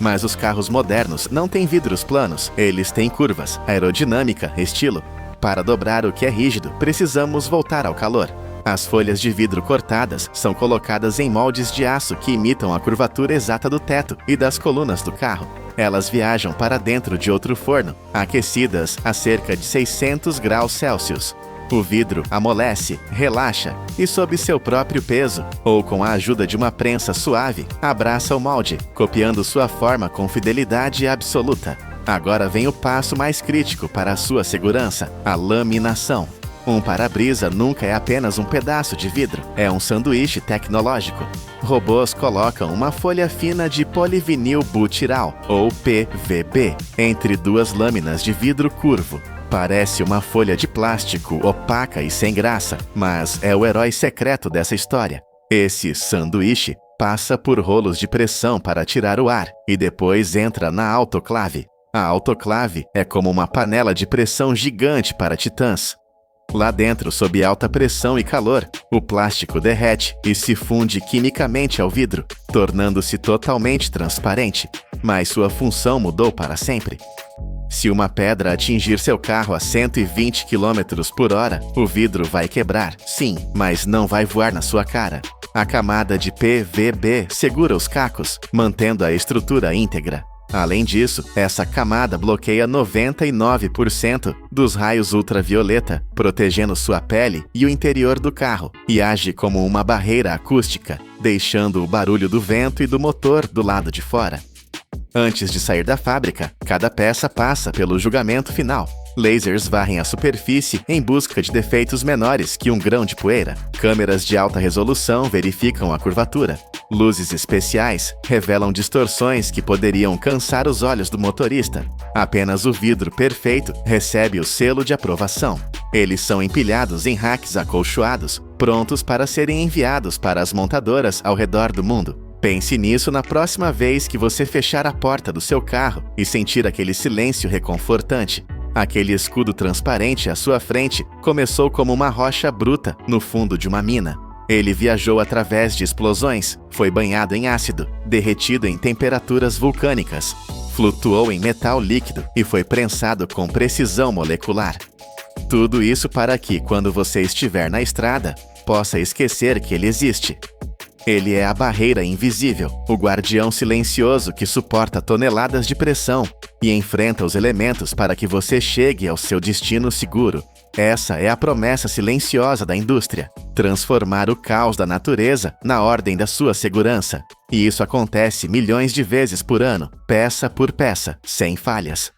Mas os carros modernos não têm vidros planos, eles têm curvas, aerodinâmica, estilo. Para dobrar o que é rígido, precisamos voltar ao calor. As folhas de vidro cortadas são colocadas em moldes de aço que imitam a curvatura exata do teto e das colunas do carro. Elas viajam para dentro de outro forno, aquecidas a cerca de 600 graus Celsius. O vidro amolece, relaxa e, sob seu próprio peso, ou com a ajuda de uma prensa suave, abraça o molde, copiando sua forma com fidelidade absoluta. Agora vem o passo mais crítico para a sua segurança: a laminação. Um para-brisa nunca é apenas um pedaço de vidro, é um sanduíche tecnológico. Robôs colocam uma folha fina de polivinil butiral, ou PVB, entre duas lâminas de vidro curvo. Parece uma folha de plástico opaca e sem graça, mas é o herói secreto dessa história. Esse sanduíche passa por rolos de pressão para tirar o ar e depois entra na autoclave. A autoclave é como uma panela de pressão gigante para titãs. Lá dentro, sob alta pressão e calor, o plástico derrete e se funde quimicamente ao vidro, tornando-se totalmente transparente. Mas sua função mudou para sempre. Se uma pedra atingir seu carro a 120 km por hora, o vidro vai quebrar, sim, mas não vai voar na sua cara. A camada de PVB segura os cacos, mantendo a estrutura íntegra. Além disso, essa camada bloqueia 99% dos raios ultravioleta, protegendo sua pele e o interior do carro, e age como uma barreira acústica, deixando o barulho do vento e do motor do lado de fora. Antes de sair da fábrica, cada peça passa pelo julgamento final. Lasers varrem a superfície em busca de defeitos menores que um grão de poeira. Câmeras de alta resolução verificam a curvatura. Luzes especiais revelam distorções que poderiam cansar os olhos do motorista. Apenas o vidro perfeito recebe o selo de aprovação. Eles são empilhados em racks acolchoados, prontos para serem enviados para as montadoras ao redor do mundo. Pense nisso na próxima vez que você fechar a porta do seu carro e sentir aquele silêncio reconfortante. Aquele escudo transparente à sua frente começou como uma rocha bruta no fundo de uma mina. Ele viajou através de explosões, foi banhado em ácido, derretido em temperaturas vulcânicas, flutuou em metal líquido e foi prensado com precisão molecular. Tudo isso para que, quando você estiver na estrada, possa esquecer que ele existe. Ele é a barreira invisível, o guardião silencioso que suporta toneladas de pressão e enfrenta os elementos para que você chegue ao seu destino seguro. Essa é a promessa silenciosa da indústria: transformar o caos da natureza na ordem da sua segurança. E isso acontece milhões de vezes por ano, peça por peça, sem falhas.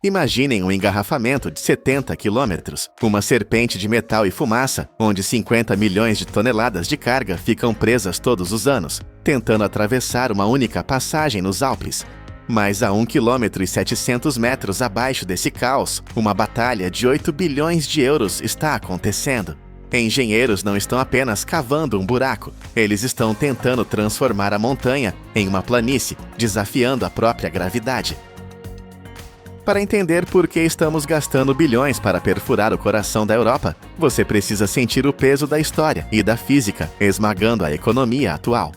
Imaginem um engarrafamento de 70 quilômetros, uma serpente de metal e fumaça, onde 50 milhões de toneladas de carga ficam presas todos os anos, tentando atravessar uma única passagem nos Alpes. Mas a 1,7 km abaixo desse caos, uma batalha de 8 bilhões de euros está acontecendo. Engenheiros não estão apenas cavando um buraco, eles estão tentando transformar a montanha em uma planície, desafiando a própria gravidade. Para entender por que estamos gastando bilhões para perfurar o coração da Europa, você precisa sentir o peso da história e da física esmagando a economia atual.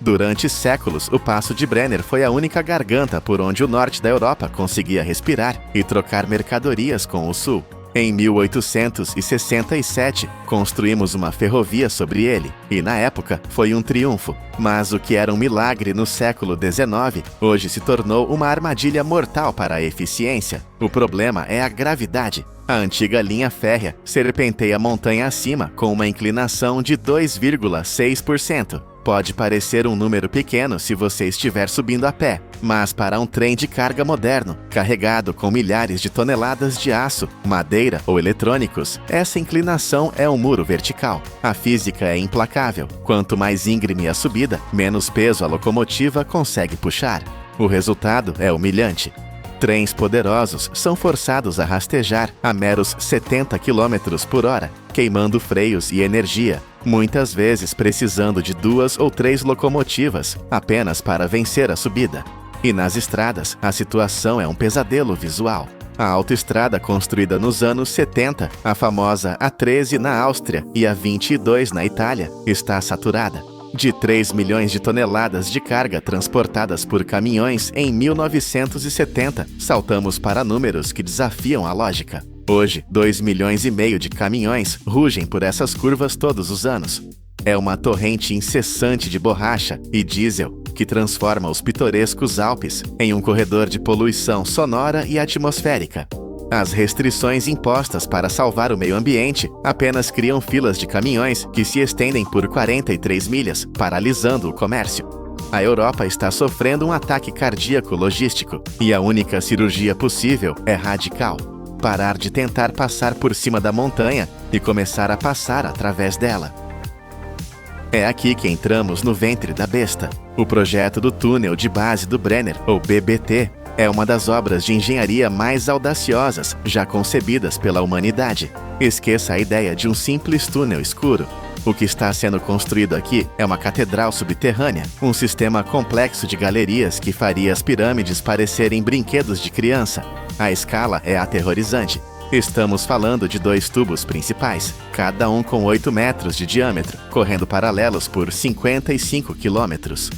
Durante séculos, o Passo de Brenner foi a única garganta por onde o norte da Europa conseguia respirar e trocar mercadorias com o sul. Em 1867, construímos uma ferrovia sobre ele, e na época foi um triunfo. Mas o que era um milagre no século XIX, hoje se tornou uma armadilha mortal para a eficiência. O problema é a gravidade. A antiga linha férrea serpenteia montanha acima com uma inclinação de 2,6%. Pode parecer um número pequeno se você estiver subindo a pé, mas para um trem de carga moderno, carregado com milhares de toneladas de aço, madeira ou eletrônicos, essa inclinação é um muro vertical. A física é implacável. Quanto mais íngreme a subida, menos peso a locomotiva consegue puxar. O resultado é humilhante. Trens poderosos são forçados a rastejar a meros 70 km por hora, queimando freios e energia, muitas vezes precisando de 2 ou 3 locomotivas apenas para vencer a subida. E nas estradas, a situação é um pesadelo visual. A autoestrada construída nos anos 70, a famosa A13 na Áustria e a 22 na Itália, está saturada. De 3 milhões de toneladas de carga transportadas por caminhões em 1970, saltamos para números que desafiam a lógica. Hoje, 2,5 milhões de caminhões rugem por essas curvas todos os anos. É uma torrente incessante de borracha e diesel que transforma os pitorescos Alpes em um corredor de poluição sonora e atmosférica. As restrições impostas para salvar o meio ambiente apenas criam filas de caminhões que se estendem por 43 milhas, paralisando o comércio. A Europa está sofrendo um ataque cardíaco logístico e a única cirurgia possível é radical: parar de tentar passar por cima da montanha e começar a passar através dela. É aqui que entramos no ventre da besta. O projeto do túnel de base do Brenner, ou BBT, é uma das obras de engenharia mais audaciosas já concebidas pela humanidade. Esqueça a ideia de um simples túnel escuro. O que está sendo construído aqui é uma catedral subterrânea, um sistema complexo de galerias que faria as pirâmides parecerem brinquedos de criança. A escala é aterrorizante. Estamos falando de 2 tubos principais, cada um com 8 metros de diâmetro, correndo paralelos por 55 quilômetros.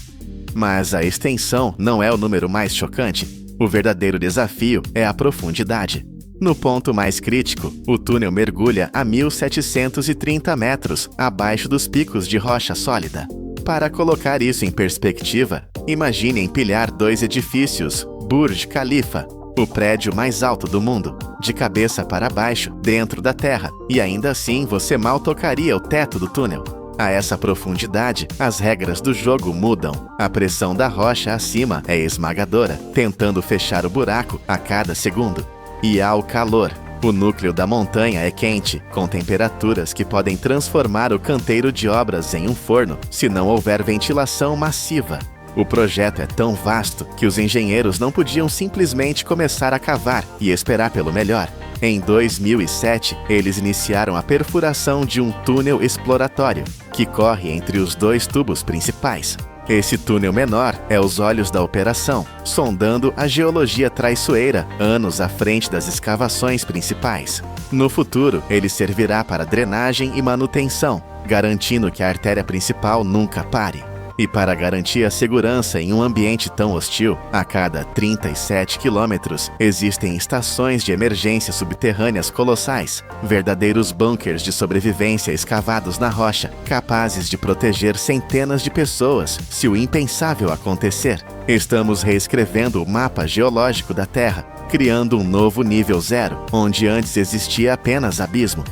Mas a extensão não é o número mais chocante. O verdadeiro desafio é a profundidade. No ponto mais crítico, o túnel mergulha a 1.730 metros abaixo dos picos de rocha sólida. Para colocar isso em perspectiva, imagine empilhar 2 edifícios Burj Khalifa, o prédio mais alto do mundo, de cabeça para baixo, dentro da terra, e ainda assim você mal tocaria o teto do túnel. A essa profundidade, as regras do jogo mudam. A pressão da rocha acima é esmagadora, tentando fechar o buraco a cada segundo. E há o calor. O núcleo da montanha é quente, com temperaturas que podem transformar o canteiro de obras em um forno se não houver ventilação massiva. O projeto é tão vasto que os engenheiros não podiam simplesmente começar a cavar e esperar pelo melhor. Em 2007, eles iniciaram a perfuração de um túnel exploratório, que corre entre os 2 tubos principais. Esse túnel menor é os olhos da operação, sondando a geologia traiçoeira anos à frente das escavações principais. No futuro, ele servirá para drenagem e manutenção, garantindo que a artéria principal nunca pare. E para garantir a segurança em um ambiente tão hostil, a cada 37 quilômetros existem estações de emergência subterrâneas colossais, verdadeiros bunkers de sobrevivência escavados na rocha, capazes de proteger centenas de pessoas se o impensável acontecer. Estamos reescrevendo o mapa geológico da Terra, criando um novo nível 0, onde antes existia apenas abismo.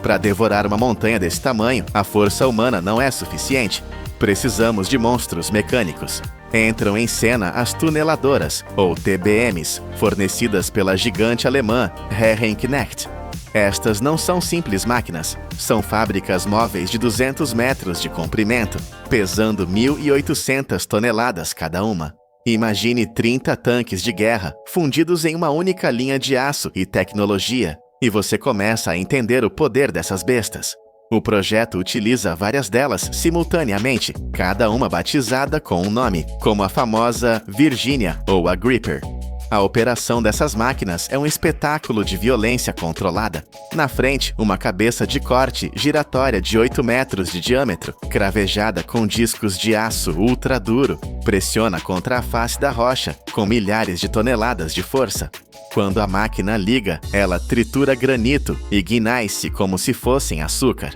Para devorar uma montanha desse tamanho, a força humana não é suficiente. Precisamos de monstros mecânicos. Entram em cena as tuneladoras, ou TBMs, fornecidas pela gigante alemã Herrenknecht. Estas não são simples máquinas, são fábricas móveis de 200 metros de comprimento, pesando 1.800 toneladas cada uma. Imagine 30 tanques de guerra fundidos em uma única linha de aço e tecnologia, e você começa a entender o poder dessas bestas. O projeto utiliza várias delas simultaneamente, cada uma batizada com um nome, como a famosa Virginia ou a Gripper. A operação dessas máquinas é um espetáculo de violência controlada. Na frente, uma cabeça de corte giratória de 8 metros de diâmetro, cravejada com discos de aço ultra duro, pressiona contra a face da rocha com milhares de toneladas de força. Quando a máquina liga, ela tritura granito e guinais-se como se fossem açúcar.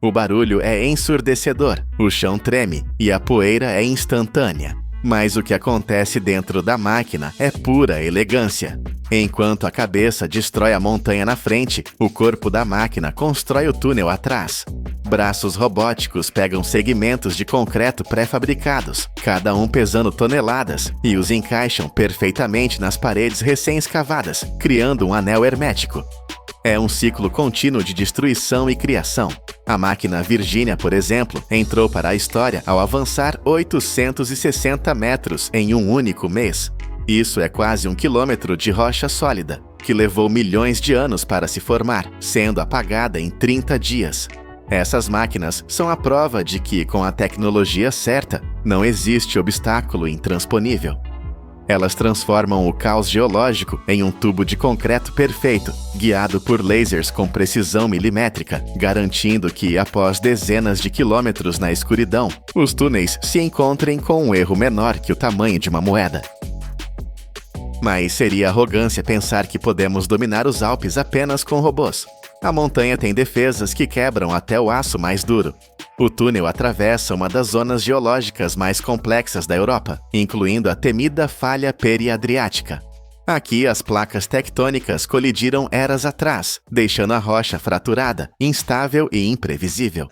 O barulho é ensurdecedor, o chão treme e a poeira é instantânea. Mas o que acontece dentro da máquina é pura elegância. Enquanto a cabeça destrói a montanha na frente, o corpo da máquina constrói o túnel atrás. Braços robóticos pegam segmentos de concreto pré-fabricados, cada um pesando toneladas, e os encaixam perfeitamente nas paredes recém-escavadas, criando um anel hermético. É um ciclo contínuo de destruição e criação. A máquina Virginia, por exemplo, entrou para a história ao avançar 860 metros em um único mês. Isso é quase 1 quilômetro de rocha sólida, que levou milhões de anos para se formar, sendo apagada em 30 dias. Essas máquinas são a prova de que, com a tecnologia certa, não existe obstáculo intransponível. Elas transformam o caos geológico em um tubo de concreto perfeito, guiado por lasers com precisão milimétrica, garantindo que, após dezenas de quilômetros na escuridão, os túneis se encontrem com um erro menor que o tamanho de uma moeda. Mas seria arrogância pensar que podemos dominar os Alpes apenas com robôs. A montanha tem defesas que quebram até o aço mais duro. O túnel atravessa uma das zonas geológicas mais complexas da Europa, incluindo a temida falha periadriática. Aqui, as placas tectônicas colidiram eras atrás, deixando a rocha fraturada, instável e imprevisível.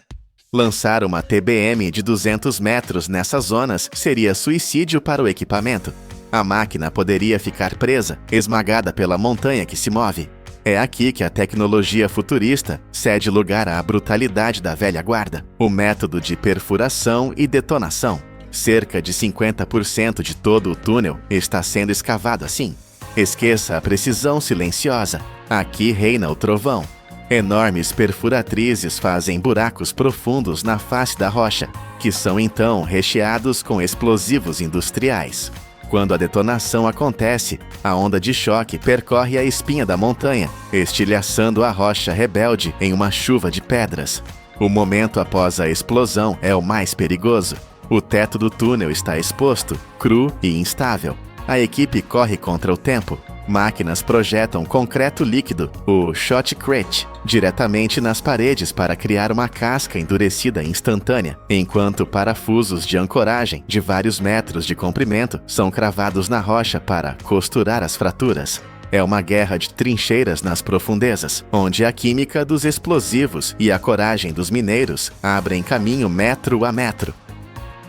Lançar uma TBM de 200 metros nessas zonas seria suicídio para o equipamento. A máquina poderia ficar presa, esmagada pela montanha que se move. É aqui que a tecnologia futurista cede lugar à brutalidade da velha guarda, o método de perfuração e detonação. Cerca de 50% de todo o túnel está sendo escavado assim. Esqueça a precisão silenciosa. Aqui reina o trovão. Enormes perfuratrizes fazem buracos profundos na face da rocha, que são então recheados com explosivos industriais. Quando a detonação acontece, a onda de choque percorre a espinha da montanha, estilhaçando a rocha rebelde em uma chuva de pedras. O momento após a explosão é o mais perigoso. O teto do túnel está exposto, cru e instável. A equipe corre contra o tempo. Máquinas projetam concreto líquido, o shotcrete, diretamente nas paredes para criar uma casca endurecida instantânea, enquanto parafusos de ancoragem de vários metros de comprimento são cravados na rocha para costurar as fraturas. É uma guerra de trincheiras nas profundezas, onde a química dos explosivos e a coragem dos mineiros abrem caminho metro a metro.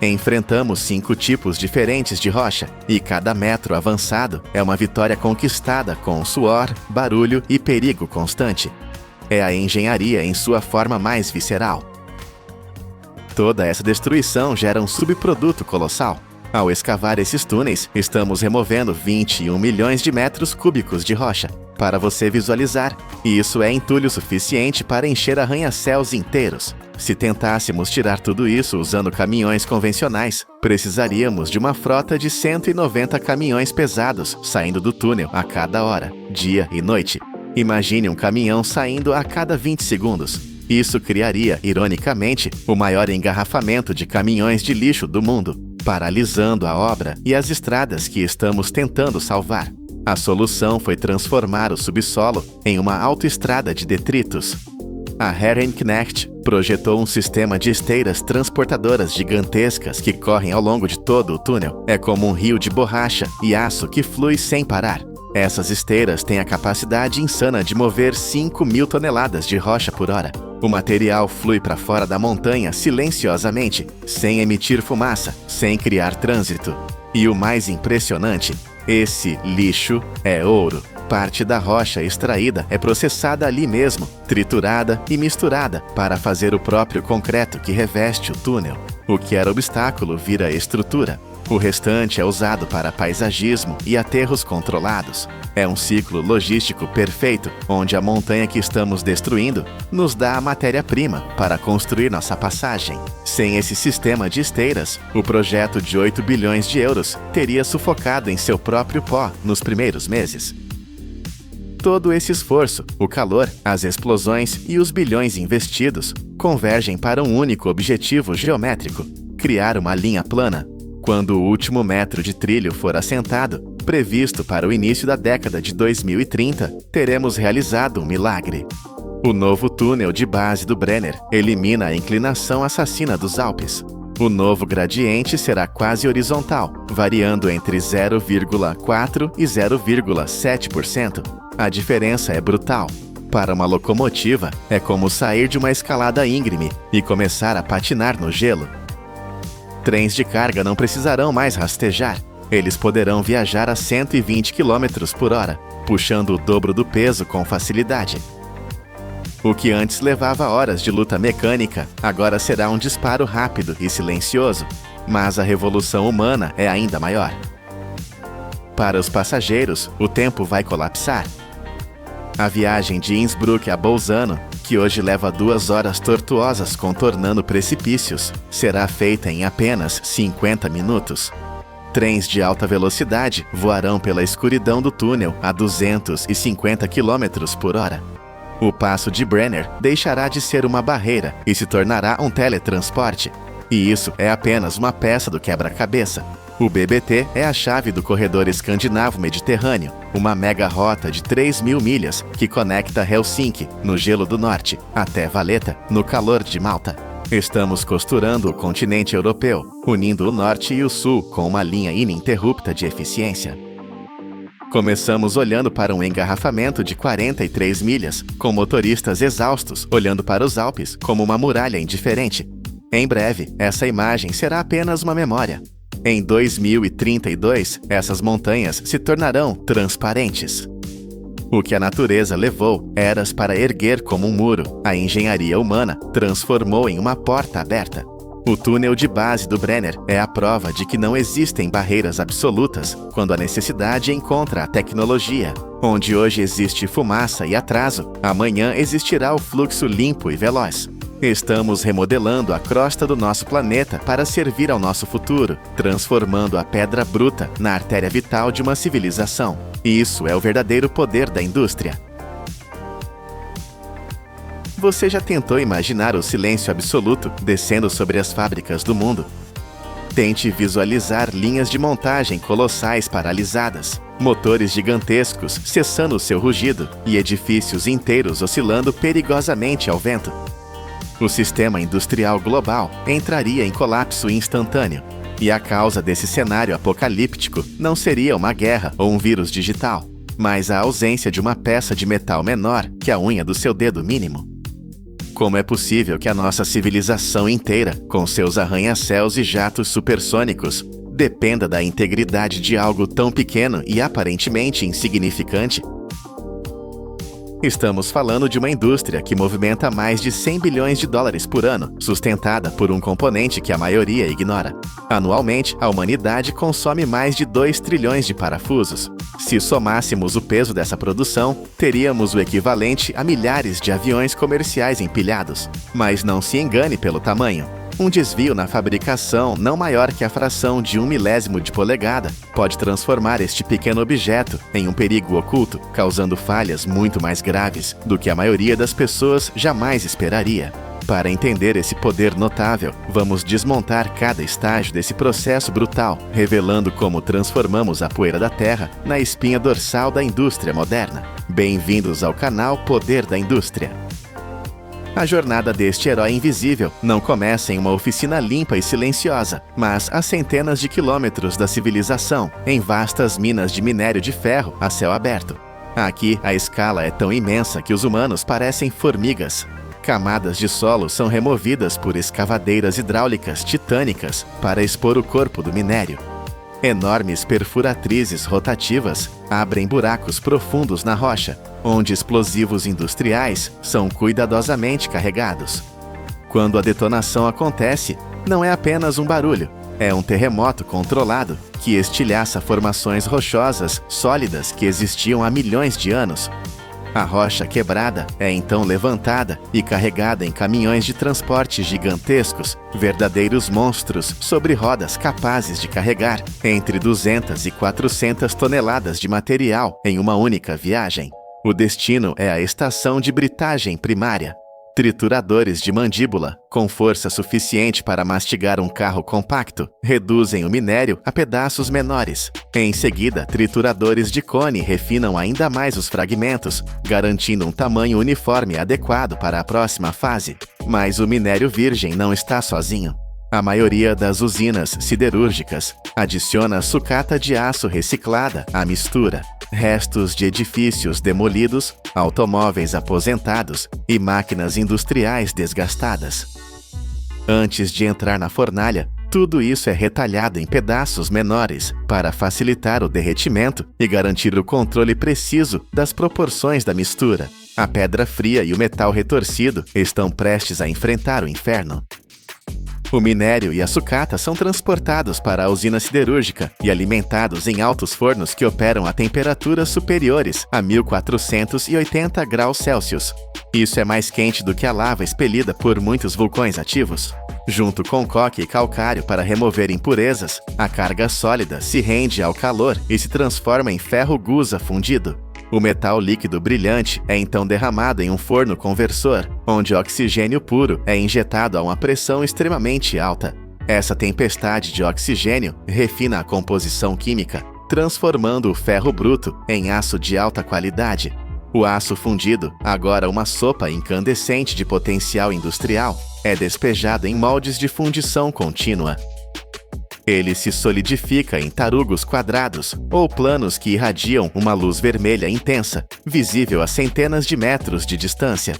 Enfrentamos 5 tipos diferentes de rocha, e cada metro avançado é uma vitória conquistada com suor, barulho e perigo constante. É a engenharia em sua forma mais visceral. Toda essa destruição gera um subproduto colossal. Ao escavar esses túneis, estamos removendo 21 milhões de metros cúbicos de rocha, para você visualizar, e isso é entulho suficiente para encher arranha-céus inteiros. Se tentássemos tirar tudo isso usando caminhões convencionais, precisaríamos de uma frota de 190 caminhões pesados saindo do túnel a cada hora, dia e noite. Imagine um caminhão saindo a cada 20 segundos. Isso criaria, ironicamente, o maior engarrafamento de caminhões de lixo do mundo, paralisando a obra e as estradas que estamos tentando salvar. A solução foi transformar o subsolo em uma autoestrada de detritos. A Herrenknecht projetou um sistema de esteiras transportadoras gigantescas que correm ao longo de todo o túnel. É como um rio de borracha e aço que flui sem parar. Essas esteiras têm a capacidade insana de mover 5.000 toneladas de rocha por hora. O material flui para fora da montanha silenciosamente, sem emitir fumaça, sem criar trânsito. E o mais impressionante, esse lixo é ouro. Parte da rocha extraída é processada ali mesmo, triturada e misturada para fazer o próprio concreto que reveste o túnel. O que era obstáculo vira estrutura. O restante é usado para paisagismo e aterros controlados. É um ciclo logístico perfeito, onde a montanha que estamos destruindo nos dá a matéria-prima para construir nossa passagem. Sem esse sistema de esteiras, o projeto de 8 bilhões de euros teria sufocado em seu próprio pó nos primeiros meses. Todo esse esforço, o calor, as explosões e os bilhões investidos convergem para um único objetivo geométrico: criar uma linha plana. Quando o último metro de trilho for assentado, Previsto para o início da década de 2030, teremos realizado um milagre. O novo túnel de base do Brenner elimina a inclinação assassina dos Alpes. O novo gradiente será quase horizontal, variando entre 0,4% e 0,7%. A diferença é brutal. Para uma locomotiva, é como sair de uma escalada íngreme e começar a patinar no gelo. Trens de carga não precisarão mais rastejar. Eles poderão viajar a 120 km por hora, puxando o dobro do peso com facilidade. O que antes levava horas de luta mecânica, agora será um disparo rápido e silencioso, mas a revolução humana é ainda maior. Para os passageiros, o tempo vai colapsar. A viagem de Innsbruck a Bolzano, que hoje leva 2 horas tortuosas contornando precipícios, será feita em apenas 50 minutos. Trens de alta velocidade voarão pela escuridão do túnel a 250 km por hora. O passo de Brenner deixará de ser uma barreira e se tornará um teletransporte. E isso é apenas uma peça do quebra-cabeça. O BBT é a chave do corredor escandinavo-mediterrâneo, uma mega rota de 3.000 milhas que conecta Helsinki, no gelo do norte, até Valletta, no calor de Malta. Estamos costurando o continente europeu, unindo o norte e o sul com uma linha ininterrupta de eficiência. Começamos olhando para um engarrafamento de 43 milhas, com motoristas exaustos olhando para os Alpes como uma muralha indiferente. Em breve, essa imagem será apenas uma memória. Em 2032, essas montanhas se tornarão transparentes. O que a natureza levou eras para erguer como um muro, a engenharia humana transformou em uma porta aberta. O túnel de base do Brenner é a prova de que não existem barreiras absolutas quando a necessidade encontra a tecnologia. Onde hoje existe fumaça e atraso, amanhã existirá o fluxo limpo e veloz. Estamos remodelando a crosta do nosso planeta para servir ao nosso futuro, transformando a pedra bruta na artéria vital de uma civilização. Isso é o verdadeiro poder da indústria. Você já tentou imaginar o silêncio absoluto descendo sobre as fábricas do mundo? Tente visualizar linhas de montagem colossais paralisadas, motores gigantescos cessando o seu rugido e edifícios inteiros oscilando perigosamente ao vento. O sistema industrial global entraria em colapso instantâneo, e a causa desse cenário apocalíptico não seria uma guerra ou um vírus digital, mas a ausência de uma peça de metal menor que a unha do seu dedo mínimo. Como é possível que a nossa civilização inteira, com seus arranha-céus e jatos supersônicos, dependa da integridade de algo tão pequeno e aparentemente insignificante? Estamos falando de uma indústria que movimenta mais de 100 bilhões de dólares por ano, sustentada por um componente que a maioria ignora. Anualmente, a humanidade consome mais de 2 trilhões de parafusos. Se somássemos o peso dessa produção, teríamos o equivalente a milhares de aviões comerciais empilhados. Mas não se engane pelo tamanho. Um desvio na fabricação não maior que a fração de 1/1000 de polegada pode transformar este pequeno objeto em um perigo oculto, causando falhas muito mais graves do que a maioria das pessoas jamais esperaria. Para entender esse poder notável, vamos desmontar cada estágio desse processo brutal, revelando como transformamos a poeira da Terra na espinha dorsal da indústria moderna. Bem-vindos ao canal Poder da Indústria. A jornada deste herói invisível não começa em uma oficina limpa e silenciosa, mas a centenas de quilômetros da civilização, em vastas minas de minério de ferro a céu aberto. Aqui, a escala é tão imensa que os humanos parecem formigas. Camadas de solo são removidas por escavadeiras hidráulicas titânicas para expor o corpo do minério. Enormes perfuratrizes rotativas abrem buracos profundos na rocha, onde explosivos industriais são cuidadosamente carregados. Quando a detonação acontece, não é apenas um barulho, é um terremoto controlado que estilhaça formações rochosas sólidas que existiam há milhões de anos. A rocha quebrada é então levantada e carregada em caminhões de transporte gigantescos, verdadeiros monstros sobre rodas capazes de carregar entre 200 e 400 toneladas de material em uma única viagem. O destino é a estação de britagem primária. Trituradores de mandíbula, com força suficiente para mastigar um carro compacto, reduzem o minério a pedaços menores. Em seguida, trituradores de cone refinam ainda mais os fragmentos, garantindo um tamanho uniforme adequado para a próxima fase. Mas o minério virgem não está sozinho. A maioria das usinas siderúrgicas adiciona sucata de aço reciclada à mistura, restos de edifícios demolidos, automóveis aposentados e máquinas industriais desgastadas. Antes de entrar na fornalha, tudo isso é retalhado em pedaços menores para facilitar o derretimento e garantir o controle preciso das proporções da mistura. A pedra fria e o metal retorcido estão prestes a enfrentar o inferno. O minério e a sucata são transportados para a usina siderúrgica e alimentados em altos fornos que operam a temperaturas superiores a 1480 graus Celsius. Isso é mais quente do que a lava expelida por muitos vulcões ativos. Junto com coque e calcário para remover impurezas, a carga sólida se rende ao calor e se transforma em ferro gusa fundido. O metal líquido brilhante é então derramado em um forno conversor, onde oxigênio puro é injetado a uma pressão extremamente alta. Essa tempestade de oxigênio refina a composição química, transformando o ferro bruto em aço de alta qualidade. O aço fundido, agora uma sopa incandescente de potencial industrial, é despejado em moldes de fundição contínua. Ele se solidifica em tarugos quadrados ou planos que irradiam uma luz vermelha intensa, visível a centenas de metros de distância.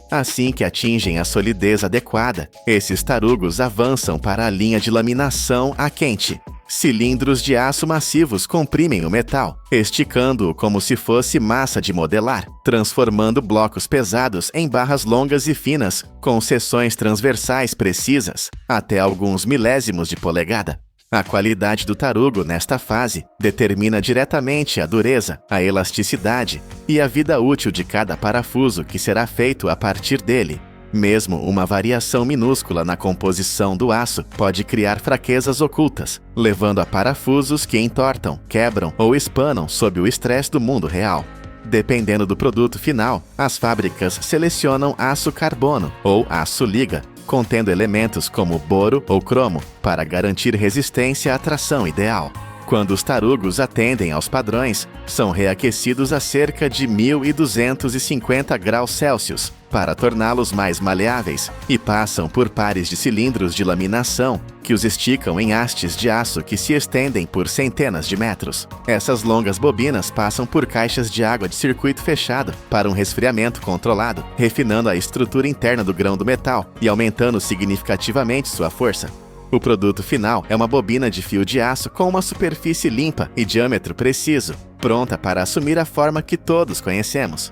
Assim que atingem a solidez adequada, esses tarugos avançam para a linha de laminação a quente. Cilindros de aço massivos comprimem o metal, esticando-o como se fosse massa de modelar, transformando blocos pesados em barras longas e finas, com seções transversais precisas, até alguns milésimos de polegada. A qualidade do tarugo nesta fase determina diretamente a dureza, a elasticidade e a vida útil de cada parafuso que será feito a partir dele. Mesmo uma variação minúscula na composição do aço pode criar fraquezas ocultas, levando a parafusos que entortam, quebram ou espanam sob o estresse do mundo real. Dependendo do produto final, as fábricas selecionam aço carbono ou aço liga, contendo elementos como boro ou cromo, para garantir resistência à tração ideal. Quando os tarugos atendem aos padrões, são reaquecidos a cerca de 1250 graus Celsius para torná-los mais maleáveis e passam por pares de cilindros de laminação que os esticam em hastes de aço que se estendem por centenas de metros. Essas longas bobinas passam por caixas de água de circuito fechado para um resfriamento controlado, refinando a estrutura interna do grão do metal e aumentando significativamente sua força. O produto final é uma bobina de fio de aço com uma superfície limpa e diâmetro preciso, pronta para assumir a forma que todos conhecemos.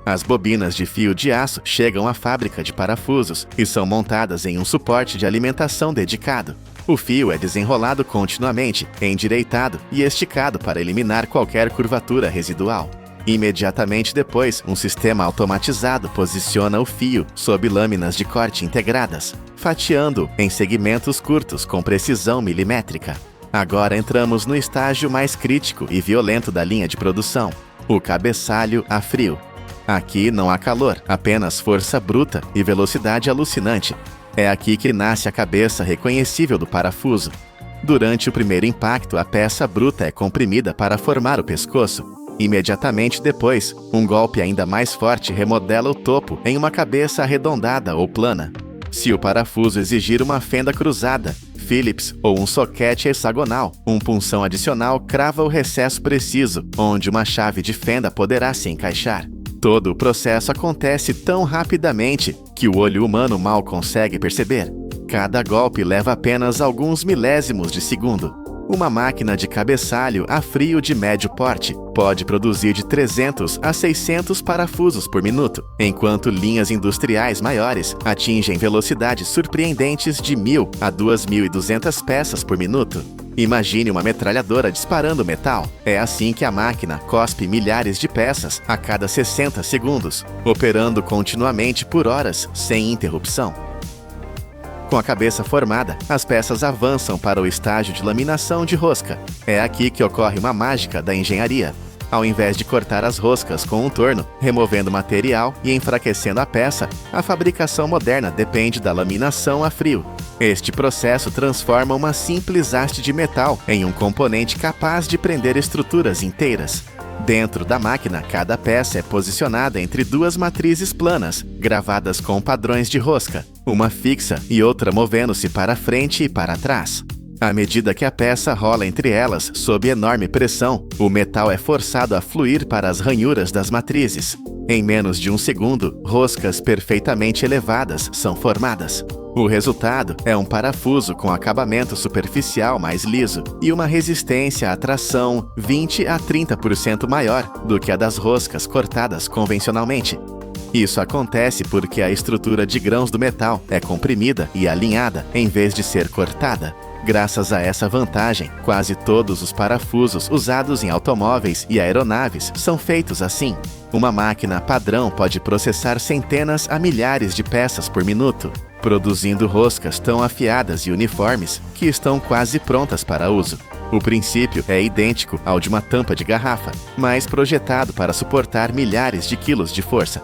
As bobinas de fio de aço chegam à fábrica de parafusos e são montadas em um suporte de alimentação dedicado. O fio é desenrolado continuamente, endireitado e esticado para eliminar qualquer curvatura residual. Imediatamente depois, um sistema automatizado posiciona o fio sob lâminas de corte integradas, fatiando em segmentos curtos com precisão milimétrica. Agora entramos no estágio mais crítico e violento da linha de produção, o cabeçalho a frio. Aqui não há calor, apenas força bruta e velocidade alucinante. É aqui que nasce a cabeça reconhecível do parafuso. Durante o primeiro impacto, a peça bruta é comprimida para formar o pescoço. Imediatamente depois, um golpe ainda mais forte remodela o topo em uma cabeça arredondada ou plana. Se o parafuso exigir uma fenda cruzada, Phillips ou um soquete hexagonal, um punção adicional crava o recesso preciso, onde uma chave de fenda poderá se encaixar. Todo o processo acontece tão rapidamente que o olho humano mal consegue perceber. Cada golpe leva apenas alguns milésimos de segundo. Uma máquina de cabeçalho a frio de médio porte pode produzir de 300 a 600 parafusos por minuto, enquanto linhas industriais maiores atingem velocidades surpreendentes de 1.000 a 2.200 peças por minuto. Imagine uma metralhadora disparando metal. É assim que a máquina cospe milhares de peças a cada 60 segundos, operando continuamente por horas sem interrupção. Com a cabeça formada, as peças avançam para o estágio de laminação de rosca. É aqui que ocorre uma mágica da engenharia. Ao invés de cortar as roscas com um torno, removendo material e enfraquecendo a peça, a fabricação moderna depende da laminação a frio. Este processo transforma uma simples haste de metal em um componente capaz de prender estruturas inteiras. Dentro da máquina, cada peça é posicionada entre duas matrizes planas, gravadas com padrões de rosca, uma fixa e outra movendo-se para frente e para trás. À medida que a peça rola entre elas, sob enorme pressão, o metal é forçado a fluir para as ranhuras das matrizes. Em menos de um segundo, roscas perfeitamente elevadas são formadas. O resultado é um parafuso com acabamento superficial mais liso e uma resistência à tração 20 a 30% maior do que a das roscas cortadas convencionalmente. Isso acontece porque a estrutura de grãos do metal é comprimida e alinhada em vez de ser cortada. Graças a essa vantagem, quase todos os parafusos usados em automóveis e aeronaves são feitos assim. Uma máquina padrão pode processar centenas a milhares de peças por minuto, produzindo roscas tão afiadas e uniformes que estão quase prontas para uso. O princípio é idêntico ao de uma tampa de garrafa, mas projetado para suportar milhares de quilos de força.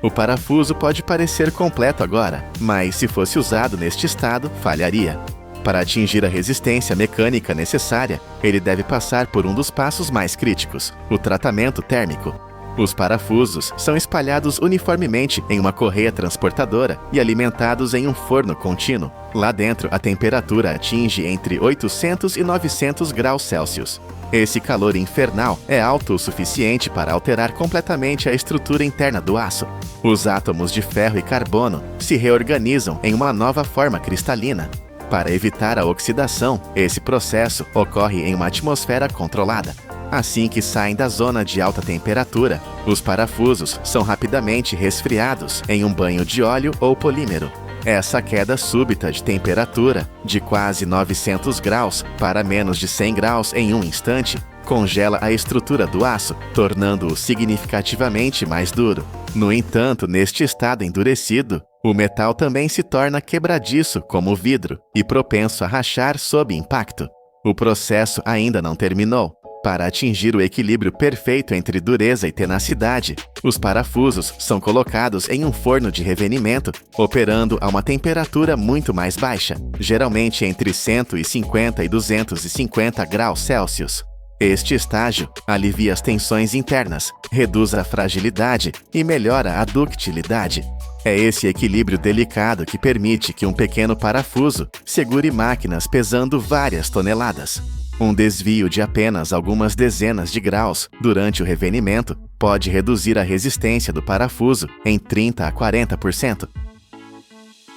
O parafuso pode parecer completo agora, mas se fosse usado neste estado, falharia. Para atingir a resistência mecânica necessária, ele deve passar por um dos passos mais críticos, o tratamento térmico. Os parafusos são espalhados uniformemente em uma correia transportadora e alimentados em um forno contínuo. Lá dentro, a temperatura atinge entre 800 e 900 graus Celsius. Esse calor infernal é alto o suficiente para alterar completamente a estrutura interna do aço. Os átomos de ferro e carbono se reorganizam em uma nova forma cristalina. Para evitar a oxidação, esse processo ocorre em uma atmosfera controlada. Assim que saem da zona de alta temperatura, os parafusos são rapidamente resfriados em um banho de óleo ou polímero. Essa queda súbita de temperatura, de quase 900 graus para menos de 100 graus em um instante, congela a estrutura do aço, tornando-o significativamente mais duro. No entanto, neste estado endurecido, o metal também se torna quebradiço como o vidro e propenso a rachar sob impacto. O processo ainda não terminou. Para atingir o equilíbrio perfeito entre dureza e tenacidade, os parafusos são colocados em um forno de revenimento, operando a uma temperatura muito mais baixa, geralmente entre 150 e 250 graus Celsius. Este estágio alivia as tensões internas, reduz a fragilidade e melhora a ductilidade. É esse equilíbrio delicado que permite que um pequeno parafuso segure máquinas pesando várias toneladas. Um desvio de apenas algumas dezenas de graus durante o revenimento pode reduzir a resistência do parafuso em 30 a 40%.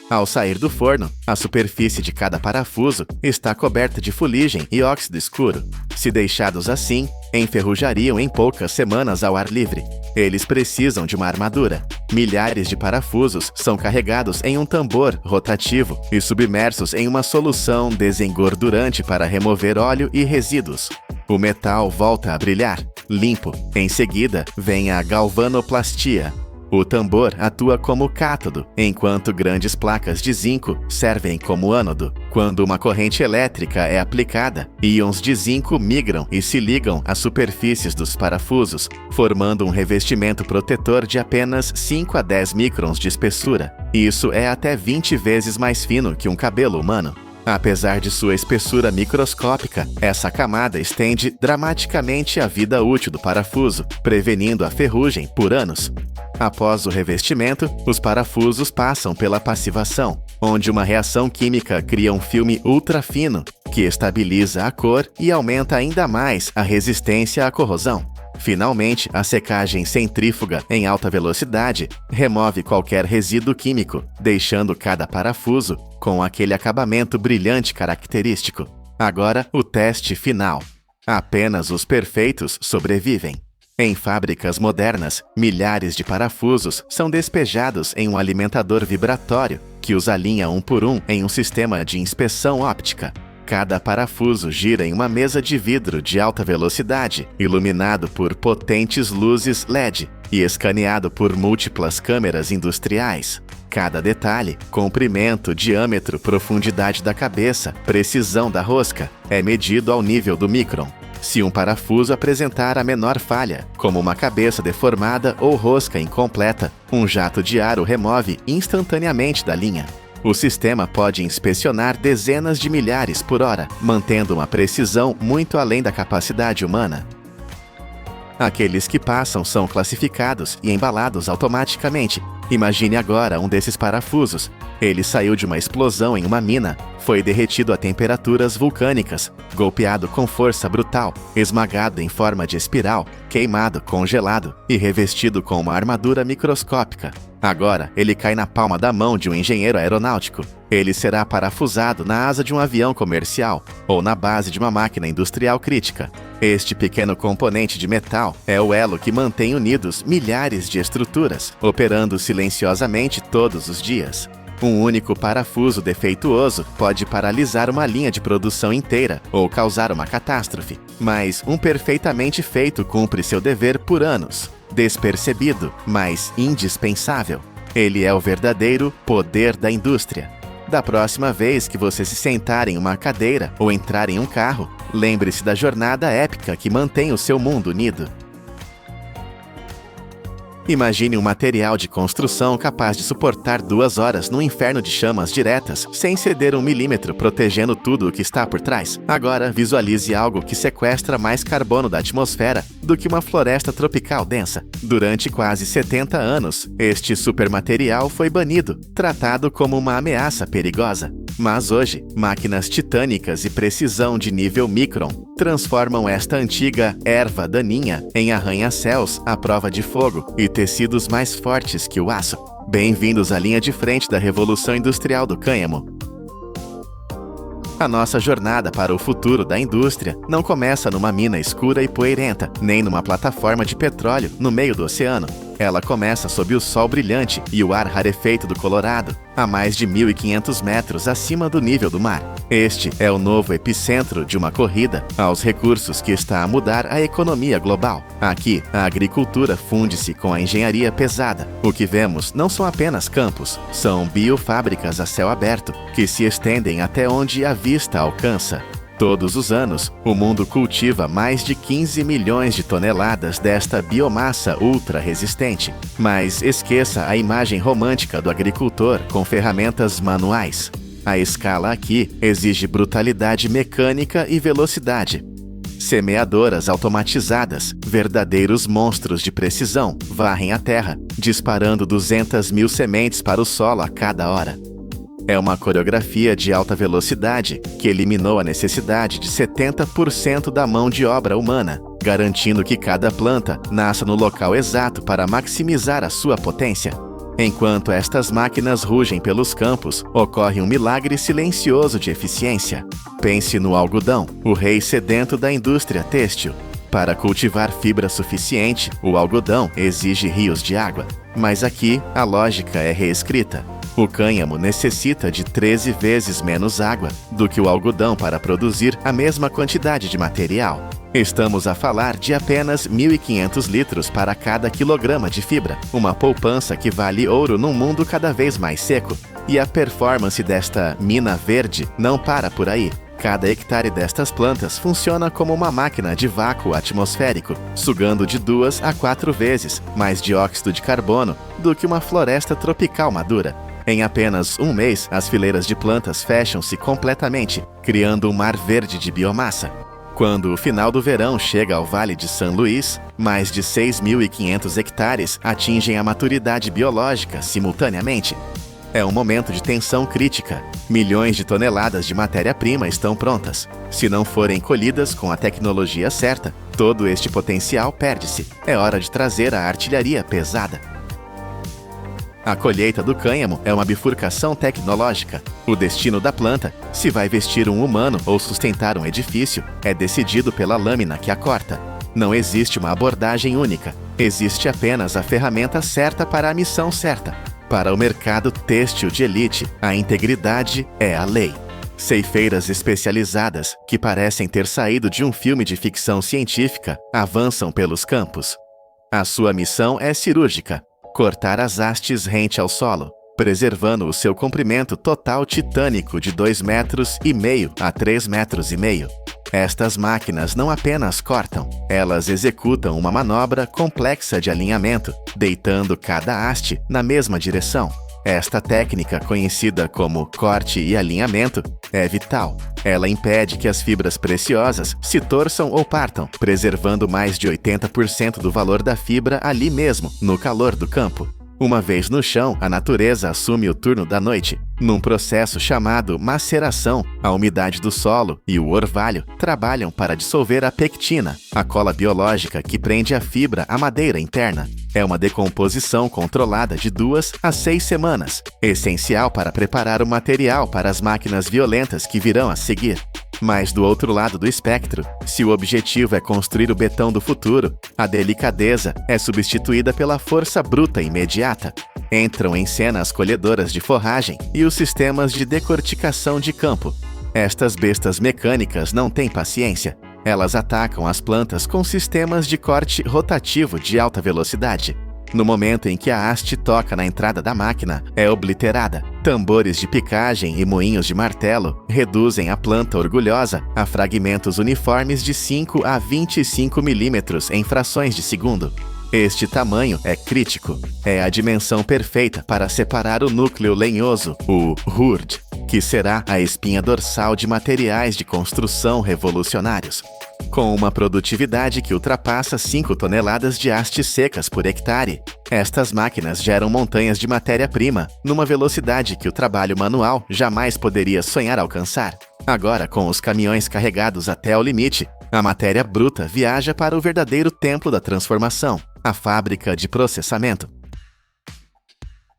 Ao sair do forno, a superfície de cada parafuso está coberta de fuligem e óxido escuro. Se deixados assim, enferrujariam em poucas semanas ao ar livre. Eles precisam de uma armadura. Milhares de parafusos são carregados em um tambor rotativo e submersos em uma solução desengordurante para remover óleo e resíduos. O metal volta a brilhar, limpo. Em seguida, vem a galvanoplastia. O tambor atua como cátodo, enquanto grandes placas de zinco servem como ânodo. Quando uma corrente elétrica é aplicada, íons de zinco migram e se ligam às superfícies dos parafusos, formando um revestimento protetor de apenas 5 a 10 microns de espessura. Isso é até 20 vezes mais fino que um cabelo humano. Apesar de sua espessura microscópica, essa camada estende dramaticamente a vida útil do parafuso, prevenindo a ferrugem por anos. Após o revestimento, os parafusos passam pela passivação, onde uma reação química cria um filme ultra fino, que estabiliza a cor e aumenta ainda mais a resistência à corrosão. Finalmente, a secagem centrífuga em alta velocidade remove qualquer resíduo químico, deixando cada parafuso com aquele acabamento brilhante característico. Agora, o teste final. Apenas os perfeitos sobrevivem. Em fábricas modernas, milhares de parafusos são despejados em um alimentador vibratório que os alinha um por um em um sistema de inspeção óptica. Cada parafuso gira em uma mesa de vidro de alta velocidade, iluminado por potentes luzes LED e escaneado por múltiplas câmeras industriais. Cada detalhe, comprimento, diâmetro, profundidade da cabeça, precisão da rosca, é medido ao nível do micron. se um parafuso apresentar a menor falha, como uma cabeça deformada ou rosca incompleta, um jato de ar o remove instantaneamente da linha. O sistema pode inspecionar dezenas de milhares por hora, mantendo uma precisão muito além da capacidade humana. Aqueles que passam são classificados e embalados automaticamente. Imagine agora um desses parafusos. Ele saiu de uma explosão em uma mina, foi derretido a temperaturas vulcânicas, golpeado com força brutal, esmagado em forma de espiral, queimado, congelado e revestido com uma armadura microscópica. Agora, ele cai na palma da mão de um engenheiro aeronáutico. Ele será parafusado na asa de um avião comercial ou na base de uma máquina industrial crítica. Este pequeno componente de metal é o elo que mantém unidos milhares de estruturas, operando silenciosamente todos os dias. Um único parafuso defeituoso pode paralisar uma linha de produção inteira ou causar uma catástrofe, mas um perfeitamente feito cumpre seu dever por anos. Despercebido, mas indispensável. Ele é o verdadeiro poder da indústria. Da próxima vez que você se sentar em uma cadeira ou entrar em um carro, lembre-se da jornada épica que mantém o seu mundo unido. Imagine um material de construção capaz de suportar 2 horas num inferno de chamas diretas, sem ceder 1 milímetro, protegendo tudo o que está por trás. Agora, visualize algo que sequestra mais carbono da atmosfera do que uma floresta tropical densa. Durante quase 70 anos, este supermaterial foi banido, tratado como uma ameaça perigosa. Mas hoje, máquinas titânicas e precisão de nível micron transformam esta antiga erva daninha em arranha-céus à prova de fogo e tecidos mais fortes que o aço. Bem-vindos à linha de frente da Revolução Industrial do Cânhamo. A nossa jornada para o futuro da indústria não começa numa mina escura e poeirenta, nem numa plataforma de petróleo no meio do oceano. Ela começa sob o sol brilhante e o ar rarefeito do Colorado, a mais de 1.500 metros acima do nível do mar. Este é o novo epicentro de uma corrida aos recursos que está a mudar a economia global. Aqui, a agricultura funde-se com a engenharia pesada. O que vemos não são apenas campos, são biofábricas a céu aberto, que se estendem até onde a vista alcança. Todos os anos, o mundo cultiva mais de 15 milhões de toneladas desta biomassa ultra-resistente. Mas esqueça a imagem romântica do agricultor com ferramentas manuais. A escala aqui exige brutalidade mecânica e velocidade. Semeadoras automatizadas, verdadeiros monstros de precisão, varrem a terra, disparando 200.000 sementes para o solo a cada hora. É uma coreografia de alta velocidade que eliminou a necessidade de 70% da mão de obra humana, garantindo que cada planta nasça no local exato para maximizar a sua potência. Enquanto estas máquinas rugem pelos campos, ocorre um milagre silencioso de eficiência. Pense no algodão, o rei sedento da indústria têxtil. Para cultivar fibra suficiente, o algodão exige rios de água. Mas aqui, a lógica é reescrita. O cânhamo necessita de 13 vezes menos água do que o algodão para produzir a mesma quantidade de material. Estamos a falar de apenas 1.500 litros para cada quilograma de fibra, uma poupança que vale ouro num mundo cada vez mais seco. E a performance desta mina verde não para por aí. Cada hectare destas plantas funciona como uma máquina de vácuo atmosférico, sugando de 2 a 4 vezes mais dióxido de carbono do que uma floresta tropical madura. Em apenas um mês, as fileiras de plantas fecham-se completamente, criando um mar verde de biomassa. Quando o final do verão chega ao Vale de São Luís, mais de 6.500 hectares atingem a maturidade biológica simultaneamente. É um momento de tensão crítica. Milhões de toneladas de matéria-prima estão prontas. Se não forem colhidas com a tecnologia certa, todo este potencial perde-se. É hora de trazer a artilharia pesada. A colheita do cânhamo é uma bifurcação tecnológica. O destino da planta, se vai vestir um humano ou sustentar um edifício, é decidido pela lâmina que a corta. Não existe uma abordagem única. Existe apenas a ferramenta certa para a missão certa. Para o mercado têxtil de elite, a integridade é a lei. Ceifeiras especializadas, que parecem ter saído de um filme de ficção científica, avançam pelos campos. A sua missão é cirúrgica. Cortar as hastes rente ao solo, preservando o seu comprimento total titânico de 2,5 metros a 3,5 metros. Estas máquinas não apenas cortam, elas executam uma manobra complexa de alinhamento, deitando cada haste na mesma direção. Esta técnica, conhecida como corte e alinhamento, é vital. Ela impede que as fibras preciosas se torçam ou partam, preservando mais de 80% do valor da fibra ali mesmo, no calor do campo. Uma vez no chão, a natureza assume o turno da noite. Num processo chamado maceração, a umidade do solo e o orvalho trabalham para dissolver a pectina, a cola biológica que prende a fibra à madeira interna. É uma decomposição controlada de 2 a 6 semanas, essencial para preparar o material para as máquinas violentas que virão a seguir. Mas do outro lado do espectro, se o objetivo é construir o betão do futuro, a delicadeza é substituída pela força bruta imediata. Entram em cena as colhedoras de forragem e os sistemas de decorticação de campo. Estas bestas mecânicas não têm paciência. Elas atacam as plantas com sistemas de corte rotativo de alta velocidade. No momento em que a haste toca na entrada da máquina, é obliterada. Tambores de picagem e moinhos de martelo reduzem a planta orgulhosa a fragmentos uniformes de 5 a 25 milímetros em frações de segundo. Este tamanho é crítico. É a dimensão perfeita para separar o núcleo lenhoso, o HURD, que será a espinha dorsal de materiais de construção revolucionários. Com uma produtividade que ultrapassa 5 toneladas de hastes secas por hectare, estas máquinas geram montanhas de matéria-prima numa velocidade que o trabalho manual jamais poderia sonhar alcançar. Agora, com os caminhões carregados até o limite, a matéria bruta viaja para o verdadeiro templo da transformação, a fábrica de processamento.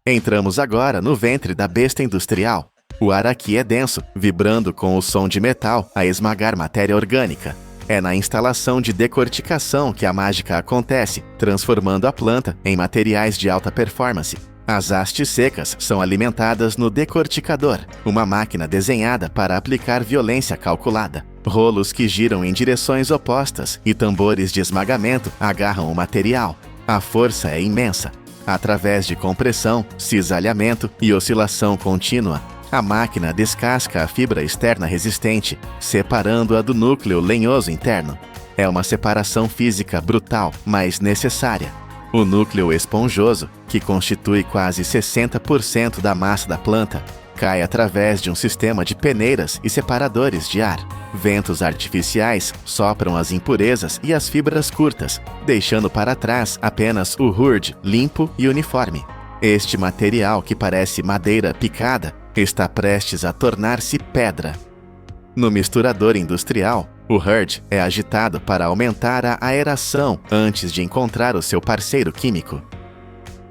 Entramos agora no ventre da besta industrial. O ar aqui é denso, vibrando com o som de metal a esmagar matéria orgânica. É na instalação de decorticação que a mágica acontece, transformando a planta em materiais de alta performance. As hastes secas são alimentadas no decorticador, uma máquina desenhada para aplicar violência calculada. Rolos que giram em direções opostas e tambores de esmagamento agarram o material. A força é imensa. Através de compressão, cisalhamento e oscilação contínua, a máquina descasca a fibra externa resistente, separando-a do núcleo lenhoso interno. É uma separação física brutal, mas necessária. O núcleo esponjoso, que constitui quase 60% da massa da planta, cai através de um sistema de peneiras e separadores de ar. Ventos artificiais sopram as impurezas e as fibras curtas, deixando para trás apenas o HURD limpo e uniforme. Este material, que parece madeira picada, está prestes a tornar-se pedra. No misturador industrial, o HURD é agitado para aumentar a aeração antes de encontrar o seu parceiro químico.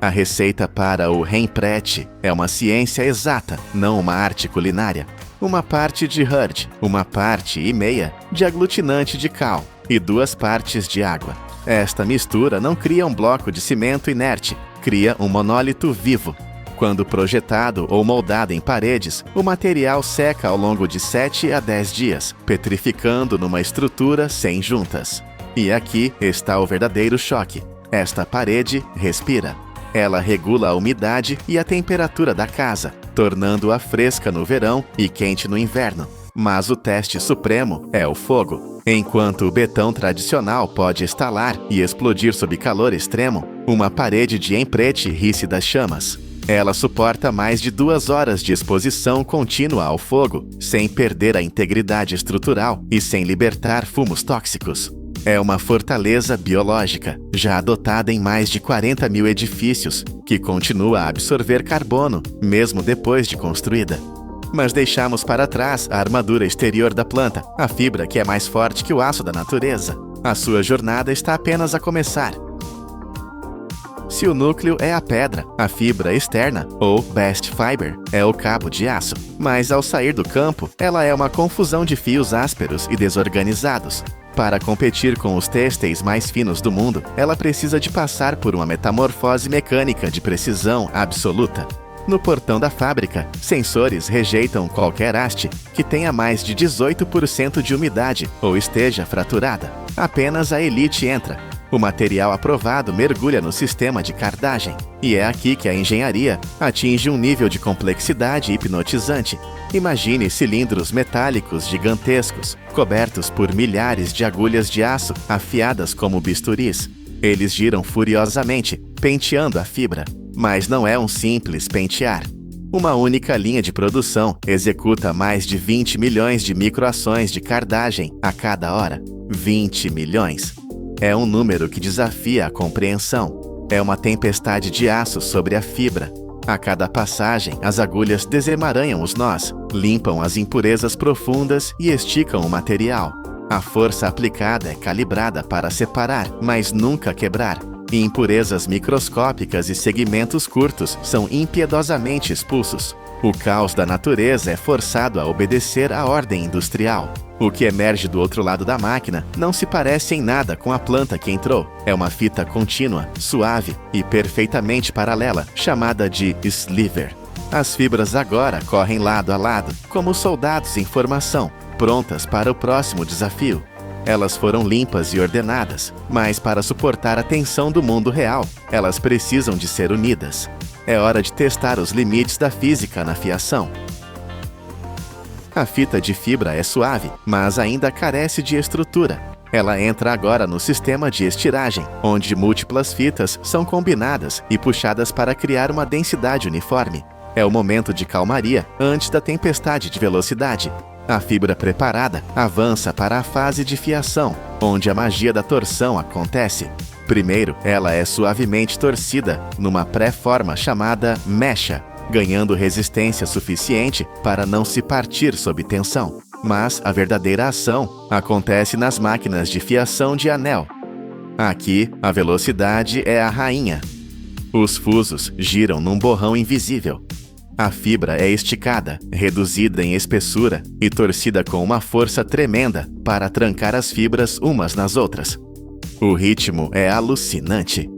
A receita para o Rempret é uma ciência exata, não uma arte culinária. Uma parte de HURD, uma parte e meia de aglutinante de cal e 2 partes de água. Esta mistura não cria um bloco de cimento inerte, cria um monólito vivo. Quando projetado ou moldado em paredes, o material seca ao longo de 7 a 10 dias, petrificando numa estrutura sem juntas. E aqui está o verdadeiro choque. Esta parede respira. Ela regula a umidade e a temperatura da casa, tornando-a fresca no verão e quente no inverno. Mas o teste supremo é o fogo. Enquanto o betão tradicional pode estalar e explodir sob calor extremo, uma parede de emprete ri-se das chamas. Ela suporta mais de 2 horas de exposição contínua ao fogo, sem perder a integridade estrutural e sem libertar fumos tóxicos. É uma fortaleza biológica, já adotada em mais de 40 mil edifícios, que continua a absorver carbono, mesmo depois de construída. Mas deixamos para trás a armadura exterior da planta, a fibra que é mais forte que o aço da natureza. A sua jornada está apenas a começar. Se o núcleo é a pedra, a fibra externa, ou best fiber, é o cabo de aço. Mas ao sair do campo, ela é uma confusão de fios ásperos e desorganizados. Para competir com os têxteis mais finos do mundo, ela precisa de passar por uma metamorfose mecânica de precisão absoluta. No portão da fábrica, sensores rejeitam qualquer haste que tenha mais de 18% de umidade ou esteja fraturada. Apenas a elite entra. O material aprovado mergulha no sistema de cardagem, e é aqui que a engenharia atinge um nível de complexidade hipnotizante. Imagine cilindros metálicos gigantescos, cobertos por milhares de agulhas de aço afiadas como bisturis. Eles giram furiosamente, penteando a fibra, mas não é um simples pentear. Uma única linha de produção executa mais de 20 milhões de microações de cardagem a cada hora. 20 milhões. É um número que desafia a compreensão. É uma tempestade de aço sobre a fibra. A cada passagem, as agulhas desemaranham os nós, limpam as impurezas profundas e esticam o material. A força aplicada é calibrada para separar, mas nunca quebrar. E impurezas microscópicas e segmentos curtos são impiedosamente expulsos. O caos da natureza é forçado a obedecer à ordem industrial. O que emerge do outro lado da máquina não se parece em nada com a planta que entrou. É uma fita contínua, suave e perfeitamente paralela, chamada de sliver. As fibras agora correm lado a lado, como soldados em formação, prontas para o próximo desafio. Elas foram limpas e ordenadas, mas para suportar a tensão do mundo real, elas precisam de ser unidas. É hora de testar os limites da física na fiação. A fita de fibra é suave, mas ainda carece de estrutura. Ela entra agora no sistema de estiragem, onde múltiplas fitas são combinadas e puxadas para criar uma densidade uniforme. É o momento de calmaria antes da tempestade de velocidade. A fibra preparada avança para a fase de fiação, onde a magia da torção acontece. Primeiro, ela é suavemente torcida numa pré-forma chamada mecha, ganhando resistência suficiente para não se partir sob tensão. Mas a verdadeira ação acontece nas máquinas de fiação de anel. Aqui, a velocidade é a rainha. Os fusos giram num borrão invisível. A fibra é esticada, reduzida em espessura e torcida com uma força tremenda para trancar as fibras umas nas outras. O ritmo é alucinante.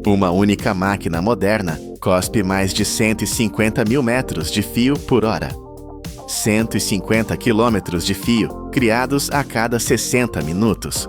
Uma única máquina moderna cospe mais de 150 mil metros de fio por hora. 150 quilômetros de fio, criados a cada 60 minutos.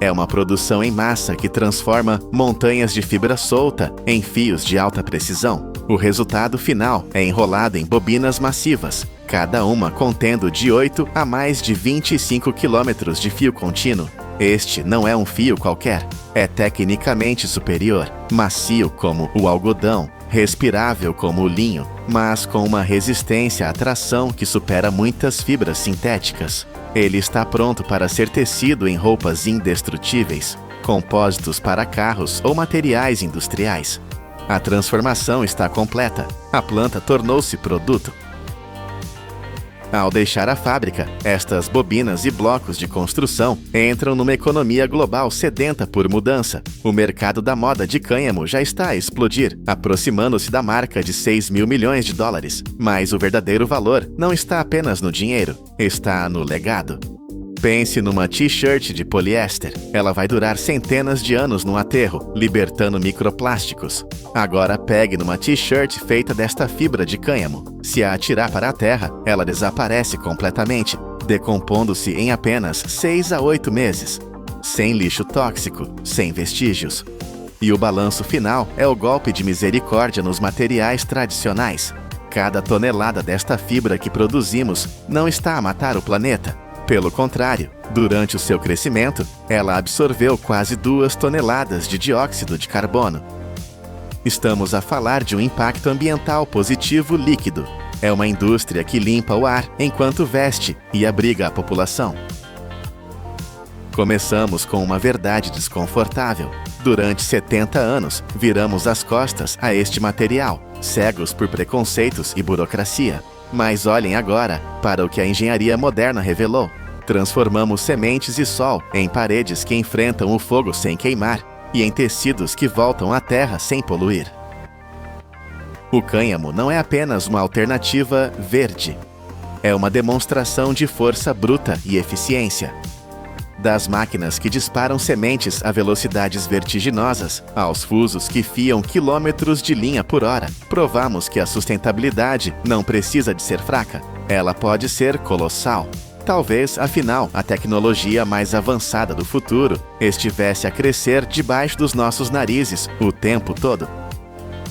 É uma produção em massa que transforma montanhas de fibra solta em fios de alta precisão. O resultado final é enrolado em bobinas massivas, cada uma contendo de 8 a mais de 25 quilômetros de fio contínuo. Este não é um fio qualquer, é tecnicamente superior, macio como o algodão, respirável como o linho, mas com uma resistência à tração que supera muitas fibras sintéticas. Ele está pronto para ser tecido em roupas indestrutíveis, compósitos para carros ou materiais industriais. A transformação está completa. A planta tornou-se produto. Ao deixar a fábrica, estas bobinas e blocos de construção entram numa economia global sedenta por mudança. O mercado da moda de cânhamo já está a explodir, aproximando-se da marca de 6 mil milhões de dólares. Mas o verdadeiro valor não está apenas no dinheiro, está no legado. Pense numa t-shirt de poliéster. Ela vai durar centenas de anos no aterro, libertando microplásticos. Agora pegue numa t-shirt feita desta fibra de cânhamo. Se a atirar para a terra, ela desaparece completamente, decompondo-se em apenas 6 a 8 meses. Sem lixo tóxico, sem vestígios. E o balanço final é o golpe de misericórdia nos materiais tradicionais. Cada tonelada desta fibra que produzimos não está a matar o planeta. Pelo contrário, durante o seu crescimento, ela absorveu quase 2 toneladas de dióxido de carbono. Estamos a falar de um impacto ambiental positivo líquido. É uma indústria que limpa o ar enquanto veste e abriga a população. Começamos com uma verdade desconfortável. Durante 70 anos, viramos as costas a este material, cegos por preconceitos e burocracia. Mas olhem agora para o que a engenharia moderna revelou. Transformamos sementes e sol em paredes que enfrentam o fogo sem queimar e em tecidos que voltam à terra sem poluir. O cânhamo não é apenas uma alternativa verde. É uma demonstração de força bruta e eficiência. Das máquinas que disparam sementes a velocidades vertiginosas, aos fusos que fiam quilômetros de linha por hora, provamos que a sustentabilidade não precisa de ser fraca. Ela pode ser colossal. Talvez, afinal, a tecnologia mais avançada do futuro estivesse a crescer debaixo dos nossos narizes o tempo todo.